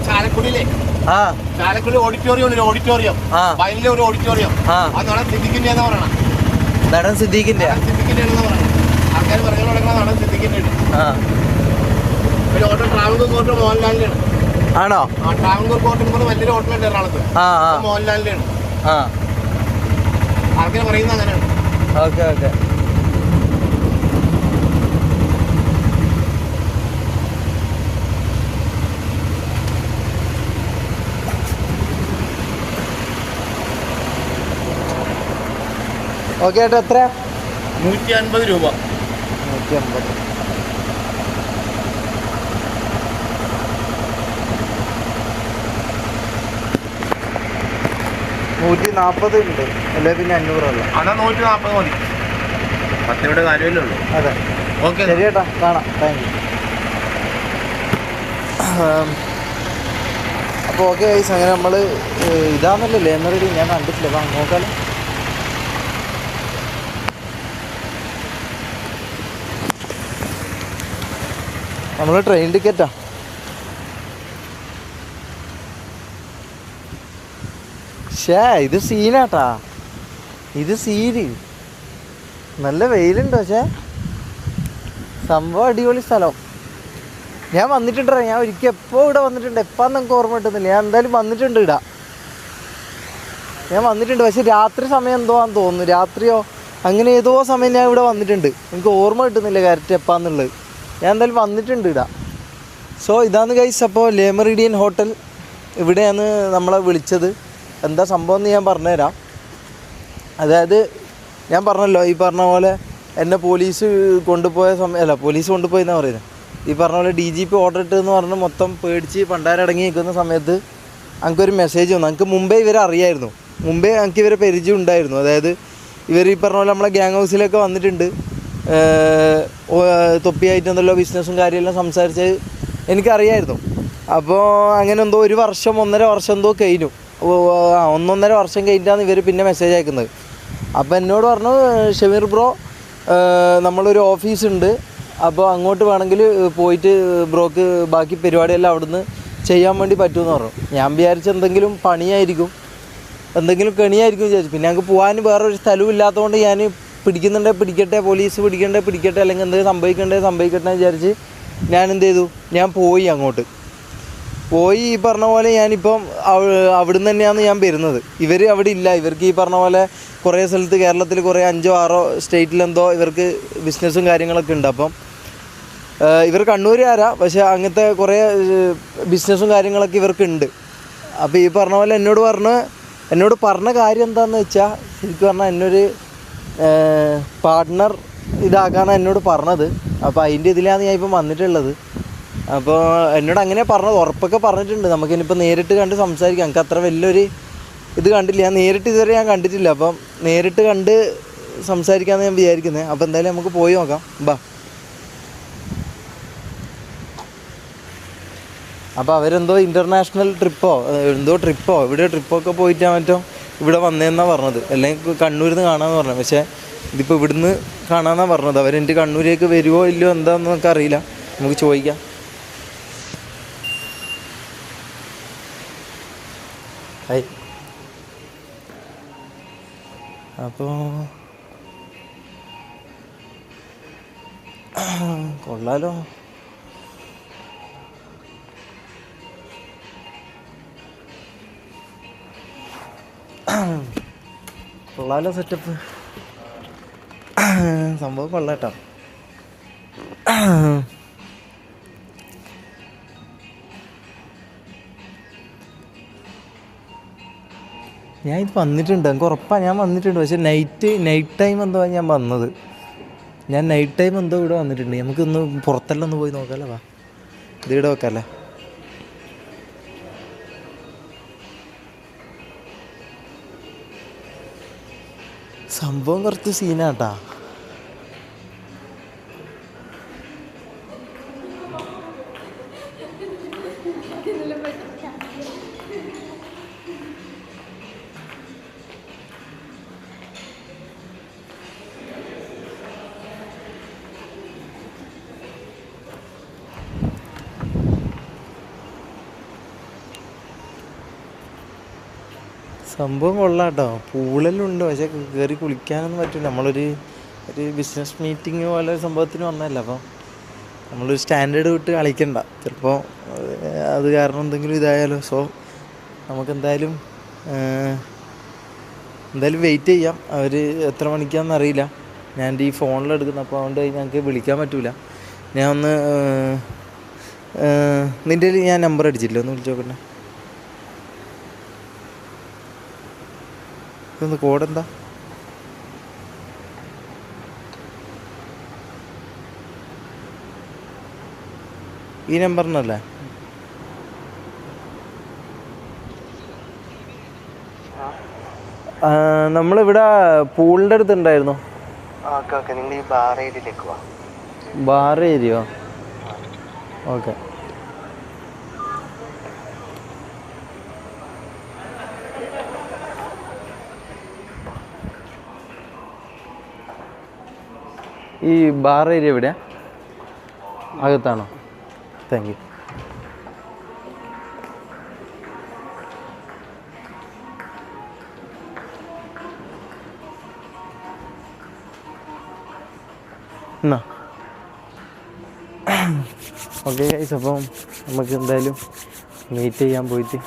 ചാലക്കുടിയിലെ ചാലക്കുടി ഓഡിറ്റോറിയം, ഓഡിറ്റോറിയം വയലിലെ ഒരു ഓഡിറ്റോറിയം. അതാണ് സിദ്ദിഖിന്റെ പറയണം. നടൻ സിദ്ദീഖിന്റെ ആൾക്കാർ പറഞ്ഞു നടക്കുന്ന നടൻ സിദ്ദിഖിന്റെ ഒരു ഹോട്ടൽ ട്രാവൻകൂർ കോർട്ട് മോഹൻലാലിന്റെയാണ്. ആണോ? ആ ട്രാവൻകൂർ കോർട്ട് വലിയൊരു ഹോട്ടലുണ്ട് എറണാകുളത്ത്, മോഹൻലാലിന്റെയാണ്. ആൾക്കാർ പറയുന്നത് അങ്ങനെയാണ്. ഓക്കെ. ഓക്കെ ഏട്ടാ, എത്ര? 150 രൂപ. 150. $140 ഉണ്ട് അല്ലെ? പിന്നെ 500 അല്ല. അതാ 140 മതി. 10 കാര്യമല്ലേ ഉള്ളൂ. അതെ. ഓക്കെ ശരി ഏട്ടാ, കാണാം. Thank you. അപ്പോൾ ഓക്കെ ഗൈസ്, അങ്ങനെ നമ്മൾ ഇതാണല്ലോ Le Méridien. ഞാൻ കണ്ടിട്ടില്ല. വാ നോക്കാലോ. നമ്മൾ ട്രെയിൻ ടിക്കറ്റാ. ഇത് സീനാട്ടാ, ഇത് സീന്. നല്ല വെയിലുണ്ട്, പക്ഷേ സംഭവം അടിപൊളി സ്ഥലം. ഞാൻ വന്നിട്ടുണ്ടോ? ഞാൻ ഒരിക്കൽ എപ്പോൾ ഇവിടെ വന്നിട്ടുണ്ട്. എപ്പോൾ നമുക്ക് ഓർമ്മ കിട്ടുന്നില്ല. ഞാൻ എന്തായാലും വന്നിട്ടുണ്ട് ഇവിടെ. ഞാൻ വന്നിട്ടുണ്ട്, പക്ഷെ രാത്രി സമയം എന്തോ ആണെന്ന് തോന്നുന്നു. രാത്രിയോ അങ്ങനെ ഏതോ സമയം ഞാൻ ഇവിടെ വന്നിട്ടുണ്ട്. എനിക്ക് ഓർമ്മ കിട്ടുന്നില്ല കറക്റ്റ് എപ്പാന്നുള്ളത്. ഞാൻ എന്തായാലും വന്നിട്ടുണ്ട് ഇവിടെ. സോ ഇതാണ് ഗൈസ്. അപ്പോൾ Le Méridien ഹോട്ടൽ ഇവിടെയാണ് നമ്മളെ വിളിച്ചത്. എന്താ സംഭവം എന്ന് ഞാൻ പറഞ്ഞുതരാം. അതായത് ഞാൻ പറഞ്ഞല്ലോ, ഈ പറഞ്ഞ പോലെ എന്നെ പോലീസ് കൊണ്ടുപോയ സമയം, അല്ല പോലീസ് കൊണ്ടുപോയെന്നാണ് പറയുന്നത്. ഈ പറഞ്ഞ പോലെ DGP ഓർഡർ ഇട്ടെന്ന് പറഞ്ഞ് മൊത്തം പേടിച്ച് പണ്ടാരടങ്ങി നിൽക്കുന്ന സമയത്ത് എനിക്കൊരു മെസ്സേജ് വന്നു. എനിക്ക് മുമ്പേ ഇവരെ അറിയായിരുന്നു. മുമ്പേ എനിക്ക് ഇവരെ പരിചയം ഉണ്ടായിരുന്നു. അതായത് ഇവർ ഈ പറഞ്ഞ പോലെ നമ്മളെ ഗ്യാങ് ഹൗസിലൊക്കെ വന്നിട്ടുണ്ട്. തൊപ്പിയായിട്ട് എന്തെല്ലോ ബിസിനസ്സും കാര്യമെല്ലാം സംസാരിച്ച് എനിക്കറിയായിരുന്നു. അപ്പോൾ അങ്ങനെ എന്തോ 1 വർഷം 1.5 വർഷം എന്തോ കഴിഞ്ഞു. 1.5 വർഷം കഴിഞ്ഞിട്ടാണ് ഇവർ പിന്നെ മെസ്സേജ് അയക്കുന്നത്. അപ്പോൾ എന്നോട് പറഞ്ഞു, ഷമീർ ബ്രോ നമ്മളൊരു ഓഫീസുണ്ട്, അപ്പോൾ അങ്ങോട്ട് വേണമെങ്കിൽ പോയിട്ട് ബ്രോക്ക് ബാക്കി പരിപാടിയെല്ലാം അവിടുന്ന് ചെയ്യാൻ വേണ്ടി പറ്റുമെന്ന് പറഞ്ഞു. ഞാൻ വിചാരിച്ച എന്തെങ്കിലും പണിയായിരിക്കും, എന്തെങ്കിലും കെണിയായിരിക്കും വിചാരിച്ചു. പിന്നെ ഞങ്ങൾക്ക് പോകാൻ വേറൊരു സ്ഥലവും ഇല്ലാത്തതുകൊണ്ട് ഞാൻ പിടിക്കുന്നുണ്ടെ പിടിക്കട്ടെ, പോലീസ് പിടിക്കണ്ടേ പിടിക്കട്ടെ, അല്ലെങ്കിൽ എന്തെങ്കിലും സംഭവിക്കട്ടെ എന്ന് വിചാരിച്ച് ഞാൻ എന്ത് ചെയ്തു, ഞാൻ പോയി അങ്ങോട്ട് പോയി. ഈ പറഞ്ഞ പോലെ ഞാനിപ്പം അവിടുന്ന് തന്നെയാണ് ഞാൻ വരുന്നത്. ഇവർ അവിടെ ഇല്ല. ഇവർക്ക് ഈ പറഞ്ഞ പോലെ കുറേ സ്ഥലത്ത് കേരളത്തിൽ കുറേ 5 or 6 സ്റ്റേറ്റിലെന്തോ ഇവർക്ക് ബിസിനസ്സും കാര്യങ്ങളൊക്കെ ഉണ്ട്. അപ്പം ഇവർ കണ്ണൂരുകാരാ, പക്ഷേ അങ്ങനത്തെ കുറേ ബിസിനസ്സും കാര്യങ്ങളൊക്കെ ഇവർക്കുണ്ട്. അപ്പോൾ ഈ പറഞ്ഞ പോലെ എന്നോട് പറഞ്ഞ കാര്യം എന്താണെന്ന് വെച്ചാൽ, ശരിക്കും പറഞ്ഞാൽ എന്നൊരു പാർട്ട്ണർ ഇതാക്കാനാണ് എന്നോട് പറഞ്ഞത്. അപ്പോൾ അതിൻ്റെ ഇതിലാണ് ഞാൻ ഇപ്പം വന്നിട്ടുള്ളത്. അപ്പോൾ എന്നോട് അങ്ങനെ പറഞ്ഞത്, ഉറപ്പൊക്കെ പറഞ്ഞിട്ടുണ്ട്. നമുക്കിനിപ്പോൾ നേരിട്ട് കണ്ട് സംസാരിക്കാം. എനിക്ക് അത്ര വലിയൊരു ഇത് കണ്ടില്ല, ഞാൻ നേരിട്ട് ഇതുവരെ ഞാൻ കണ്ടിട്ടില്ല. അപ്പം നേരിട്ട് കണ്ട് സംസാരിക്കാമെന്ന് ഞാൻ വിചാരിക്കുന്നത്. അപ്പോൾ എന്തായാലും നമുക്ക് പോയി നോക്കാം, ബാ. അപ്പോൾ അവരെന്തോ ഇൻ്റർനാഷണൽ ട്രിപ്പോ ഇവിടെ ട്രിപ്പൊക്കെ പോയിട്ടാണ് മറ്റോ ഇവിടെ വന്നതെന്നാണ് പറഞ്ഞത്. അല്ലെങ്കിൽ കണ്ണൂരിൽ നിന്ന് കാണാമെന്ന് പറഞ്ഞത്. പക്ഷേ ഇതിപ്പോൾ ഇവിടുന്ന് കാണാമെന്നാണ് പറഞ്ഞത്. അവരെൻ്റെ കണ്ണൂരേക്ക് വരുമോ ഇല്ലയോ എന്താണെന്ന് നമുക്ക് അറിയില്ല. നമുക്ക് ചോദിക്കാം. ഹായ്. അപ്പോൾ കൊള്ളാലോ. കൊള്ളാലോ സെറ്റപ്പ്, സംഭവം കൊള്ളാട്ടോ. ഞാൻ ഇത് വന്നിട്ടുണ്ട്, എനിക്ക് ഉറപ്പാണ് ഞാൻ വന്നിട്ടുണ്ട്. പക്ഷെ നൈറ്റ് ടൈം എന്തോ ഞാൻ വന്നത്, ഞാൻ നൈറ്റ് ടൈം എന്തോ ഇവിടെ വന്നിട്ടുണ്ട്. നമുക്കൊന്ന് പുറത്തെല്ലാം ഒന്ന് പോയി നോക്കാമല്ലോ. വാ, ഇത് ഇവിടെ വെക്കാമല്ലേ. സംഭവം കുറച്ച് സീനാട്ടാ. സംഭവം കൊള്ളാട്ടോ. പൂളെല്ലാം ഉണ്ട്, പക്ഷേ കയറി കുളിക്കാനൊന്നും പറ്റില്ല. നമ്മളൊരു ബിസിനസ് മീറ്റിംഗ് പോലെ ഒരു സംഭവത്തിന് വന്നതല്ല. അപ്പം നമ്മളൊരു സ്റ്റാൻഡേർഡ് വിട്ട് കളിക്കണ്ട, ചിലപ്പോൾ അത് കാരണം എന്തെങ്കിലും ഇതായാലോ. സോ നമുക്കെന്തായാലും വെയിറ്റ് ചെയ്യാം. അവർ എത്ര മണിക്കാണെന്ന് അറിയില്ല. ഞാൻ ഈ ഫോണിലെടുക്കുന്നത്, അപ്പോൾ അതുകൊണ്ട് ഞങ്ങൾക്ക് വിളിക്കാൻ പറ്റില്ല. ഞാൻ ഒന്ന് നിൻ്റെ ഞാൻ നമ്പർ അടിച്ചില്ല, ഒന്ന് വിളിച്ച് നോക്കട്ടെ. ഇതൊന്ന് കോഡെന്താ? ഈ നമ്പറിനല്ലേ? നമ്മളിവിടെ പൂളിൻ്റെ അടുത്തുണ്ടായിരുന്നു. നിങ്ങൾ ഈ ബാർ ഏരിയയിലേക്ക് വാ. ബാർ ഏരിയോ? ഓക്കെ. ഈ ബാർ ഏരിയ എവിടെയാ? അകത്താണോ? Thank you. എന്നാ ഓക്കെ ഗൈസ്, അപ്പം നമുക്ക് എന്തായാലും മീറ്റ് ചെയ്യാൻ പോയിട്ട്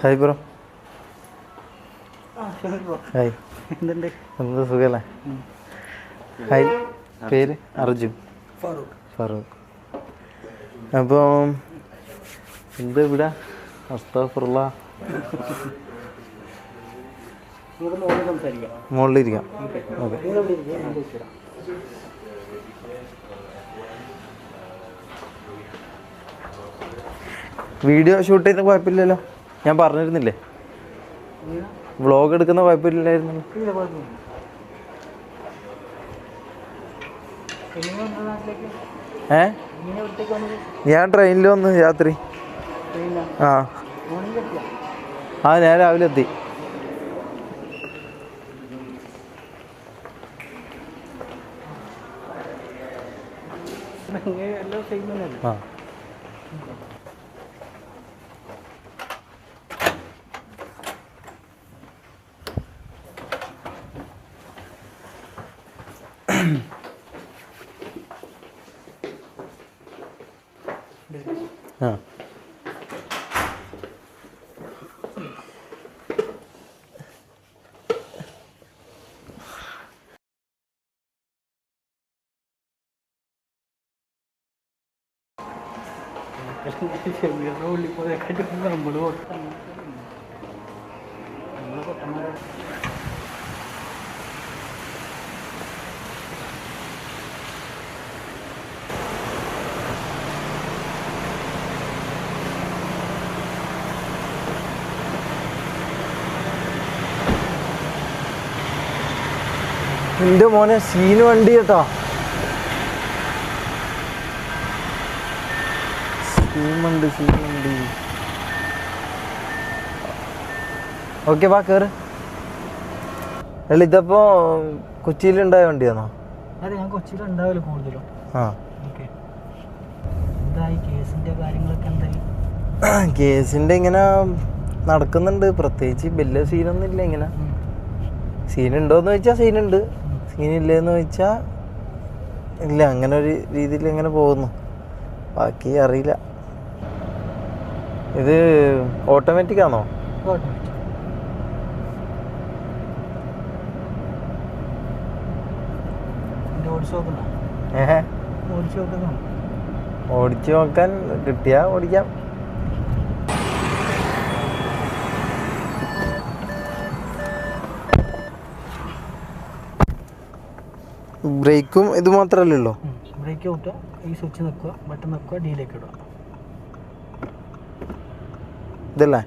ഹായ് ബ്രോ. ഹായ്, എന്താ സുഖല്ലേ? ഹായ്, പേര് അർജുൻ. ഫറൂഖ്. അപ്പം എന്താ ഇവിടെ അസ്തഗ്ഫിറുല്ലാ, മുകളിലിരിക്കാം. ഓക്കെ. വീഡിയോ ഷൂട്ട് ചെയ്യുന്ന കുഴപ്പമില്ലല്ലോ? ഞാൻ പറഞ്ഞിരുന്നില്ലേ വ്ളോഗ് എടുക്കുന്ന കുഴപ്പമില്ലായിരുന്നു? ഞാൻ ട്രെയിനിൽ വന്ന് രാത്രി. ഞാൻ രാവിലെ എത്തി. ആ ആ എൻ്റെ മോനെ സീന് വണ്ടി കേട്ടോ. സീനുണ്ട്. ഓക്കെ, വാ കയറ്. അല്ല, ഇതപ്പോ കൊച്ചിയിലുണ്ടായ വണ്ടിയാണോ? അതെ, ഞാൻ കൊച്ചിയിലുണ്ടാവില്ല കൂടുതലും. ആ, ഓക്കെ. എന്തായി കേസിന്റെ കാര്യങ്ങളൊക്കെ? എന്തായി കേസിൻ്റെ ഇങ്ങനെ നടക്കുന്നുണ്ട്. പ്രത്യേകിച്ച് വലിയ സീനൊന്നും ഇല്ല. ഇങ്ങനെ സീനുണ്ടോയെന്ന് ചോദിച്ചാൽ സീനുണ്ട്, സീനില്ലെന്ന് ചോദിച്ചാൽ ഇല്ല. അങ്ങനെ ഒരു രീതിയിൽ ഇങ്ങനെ പോകുന്നു. ബാക്കി അറിയില്ല. ഇത് ഓട്ടോമാറ്റിക് ആണോ? ഓടിച്ചു നോക്കാൻ കിട്ടിയാ ഓടിക്കാം. ബ്രേക്കും ഇത് മാത്രമല്ലേ ഉള്ളൂ? ബ്രേക്ക് ഔട്ടുക, ഈ സ്വിച്ച് നിൽക്കുക, ബട്ടൺ നിൽക്കുക, ഡീലേക്ക് ഇടുക. ഇതല്ലേ?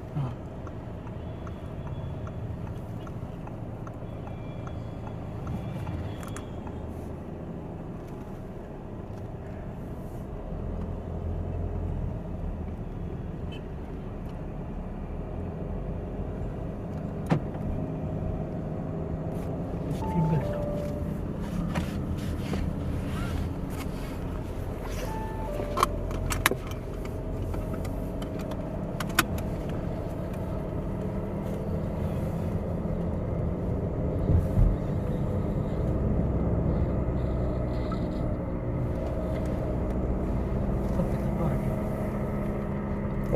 സീറ്റ് ബെൽറ്റ് ഇട്ടോ.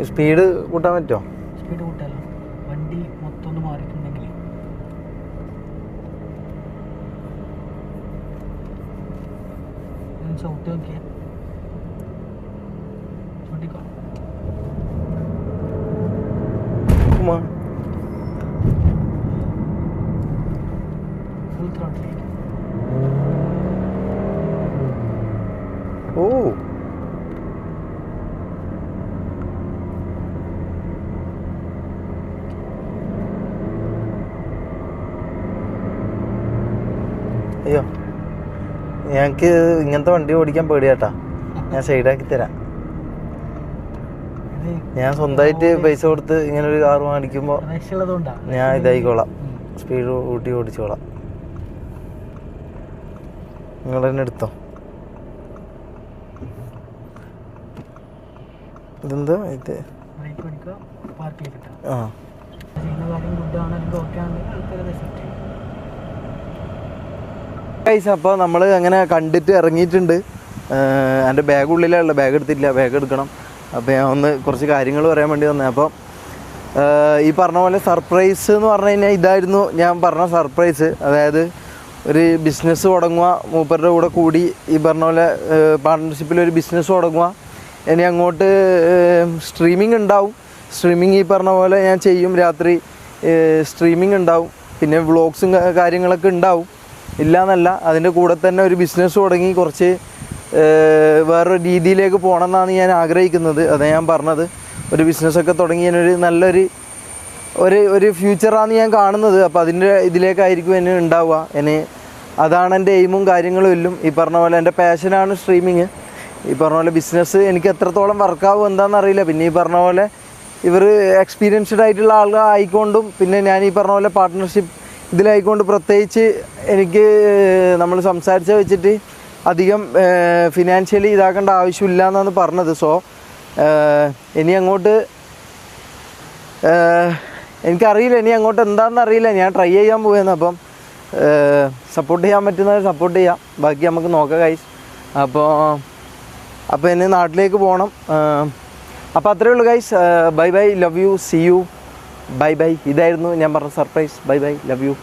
സ്പീഡ് കൂട്ടാൻ പറ്റുമോ? സ്പീഡ് കൂട്ടാലോ. വണ്ടി മൊത്തം ഒന്ന് മാറിയിട്ടുണ്ടെങ്കിൽ ചവിട്ടി നോക്കിയാൽ ചവിട്ടിക്കോ. ഫുൾ ത്രോട്ടിലേക്ക്. ഓ, അയ്യോ, ഞങ്ങൾക്ക് ഇങ്ങനത്തെ വണ്ടി ഓടിക്കാൻ പേടിയാട്ടാ. ഞാൻ സൈഡാക്കി തരാം. ഞാൻ സ്വന്തമായിട്ട് പൈസ കൊടുത്ത് ഇങ്ങനെ ഒരു കാർ മേടിക്കുമ്പോൾ ഞാൻ ഇതായിക്കോളാം, സ്പീഡ് കൂട്ടി ഓടിച്ചോളാം. നിങ്ങൾ തന്നെ എടുത്തോ. ഇതെന്താ ഇത്? ആ, അപ്പോൾ നമ്മൾ അങ്ങനെ കണ്ടിട്ട് ഇറങ്ങിയിട്ടുണ്ട്. എൻ്റെ ബാഗ് ഉള്ളിലുള്ള, ബാഗ് എടുത്തിട്ടില്ല, ബാഗ് എടുക്കണം. അപ്പോൾ ഞാൻ ഒന്ന് കുറച്ച് കാര്യങ്ങൾ പറയാൻ വേണ്ടി വന്നത്. അപ്പോൾ ഈ പറഞ്ഞ പോലെ സർപ്രൈസ് എന്ന് പറഞ്ഞു കഴിഞ്ഞാൽ ഇതായിരുന്നു ഞാൻ പറഞ്ഞ സർപ്രൈസ്. അതായത് ഒരു ബിസിനസ് തുടങ്ങുക, മൂപ്പരുടെ കൂടെ കൂടി ഈ പറഞ്ഞ പോലെ പാർട്ട്ണർഷിപ്പിൽ ഒരു ബിസിനസ് തുടങ്ങുക. ഇനി അങ്ങോട്ട് സ്ട്രീമിംഗ് ഉണ്ടാവും. സ്ട്രീമിംഗ് ഈ പറഞ്ഞ പോലെ ഞാൻ ചെയ്യും. രാത്രി സ്ട്രീമിംഗ് ഉണ്ടാവും, പിന്നെ വ്ളോഗ്സും കാര്യങ്ങളൊക്കെ ഉണ്ടാവും. ഇല്ലയെന്നല്ല, അതിൻ്റെ കൂടെ തന്നെ ഒരു ബിസിനസ് തുടങ്ങി കുറച്ച് വേറൊരു രീതിയിലേക്ക് പോകണം എന്നാണ് ഞാൻ ആഗ്രഹിക്കുന്നത്. അതാണ് ഞാൻ പറഞ്ഞത്. ഒരു ബിസിനസ്സൊക്കെ തുടങ്ങി ഞാനൊരു നല്ലൊരു ഒരു ഫ്യൂച്ചറാണ് ഞാൻ കാണുന്നത്. അപ്പോൾ അതിൻ്റെ ഇതിലേക്കായിരിക്കും എന്നെ ഉണ്ടാവുക. അതാണ് എൻ്റെ എയിമും കാര്യങ്ങളും എല്ലാം. ഈ പറഞ്ഞ പോലെ എൻ്റെ പാഷനാണ് സ്ട്രീമിങ്. ഈ പറഞ്ഞ പോലെ ബിസിനസ് എനിക്ക് എത്രത്തോളം വർക്കാവും എന്താണെന്നറിയില്ല. പിന്നെ ഈ പറഞ്ഞ പോലെ ഇവർ എക്സ്പീരിയൻസ്ഡ് ആയിട്ടുള്ള ആളുകൾ ആയിക്കൊണ്ടും, പിന്നെ ഞാൻ ഈ പറഞ്ഞ പോലെ പാർട്ട്ണർഷിപ്പ് ഇതിലായിക്കൊണ്ട് പ്രത്യേകിച്ച് എനിക്ക് നമ്മൾ സംസാരിച്ച വെച്ചിട്ട് അധികം ഫിനാൻഷ്യലി ഇതാക്കേണ്ട ആവശ്യമില്ല എന്നാണ് പറഞ്ഞത്. സോ ഇനി അങ്ങോട്ട് എനിക്കറിയില്ല, ഇനി അങ്ങോട്ട് എന്താണെന്ന് അറിയില്ല. ഞാൻ ട്രൈ ചെയ്യാൻ പോവുകയാണ്. അപ്പം സപ്പോർട്ട് ചെയ്യാൻ പറ്റുന്നത് സപ്പോർട്ട് ചെയ്യാം, ബാക്കി നമുക്ക് നോക്കാം ഗൈസ്. അപ്പോൾ ഇനി നാട്ടിലേക്ക് പോകണം. അപ്പോൾ അത്രയേ ഉള്ളൂ guys. Bye bye, love you, see you, bye bye. ഇതായിരുന്നു ഞാൻ പറഞ്ഞ surprise. Bye bye, love U.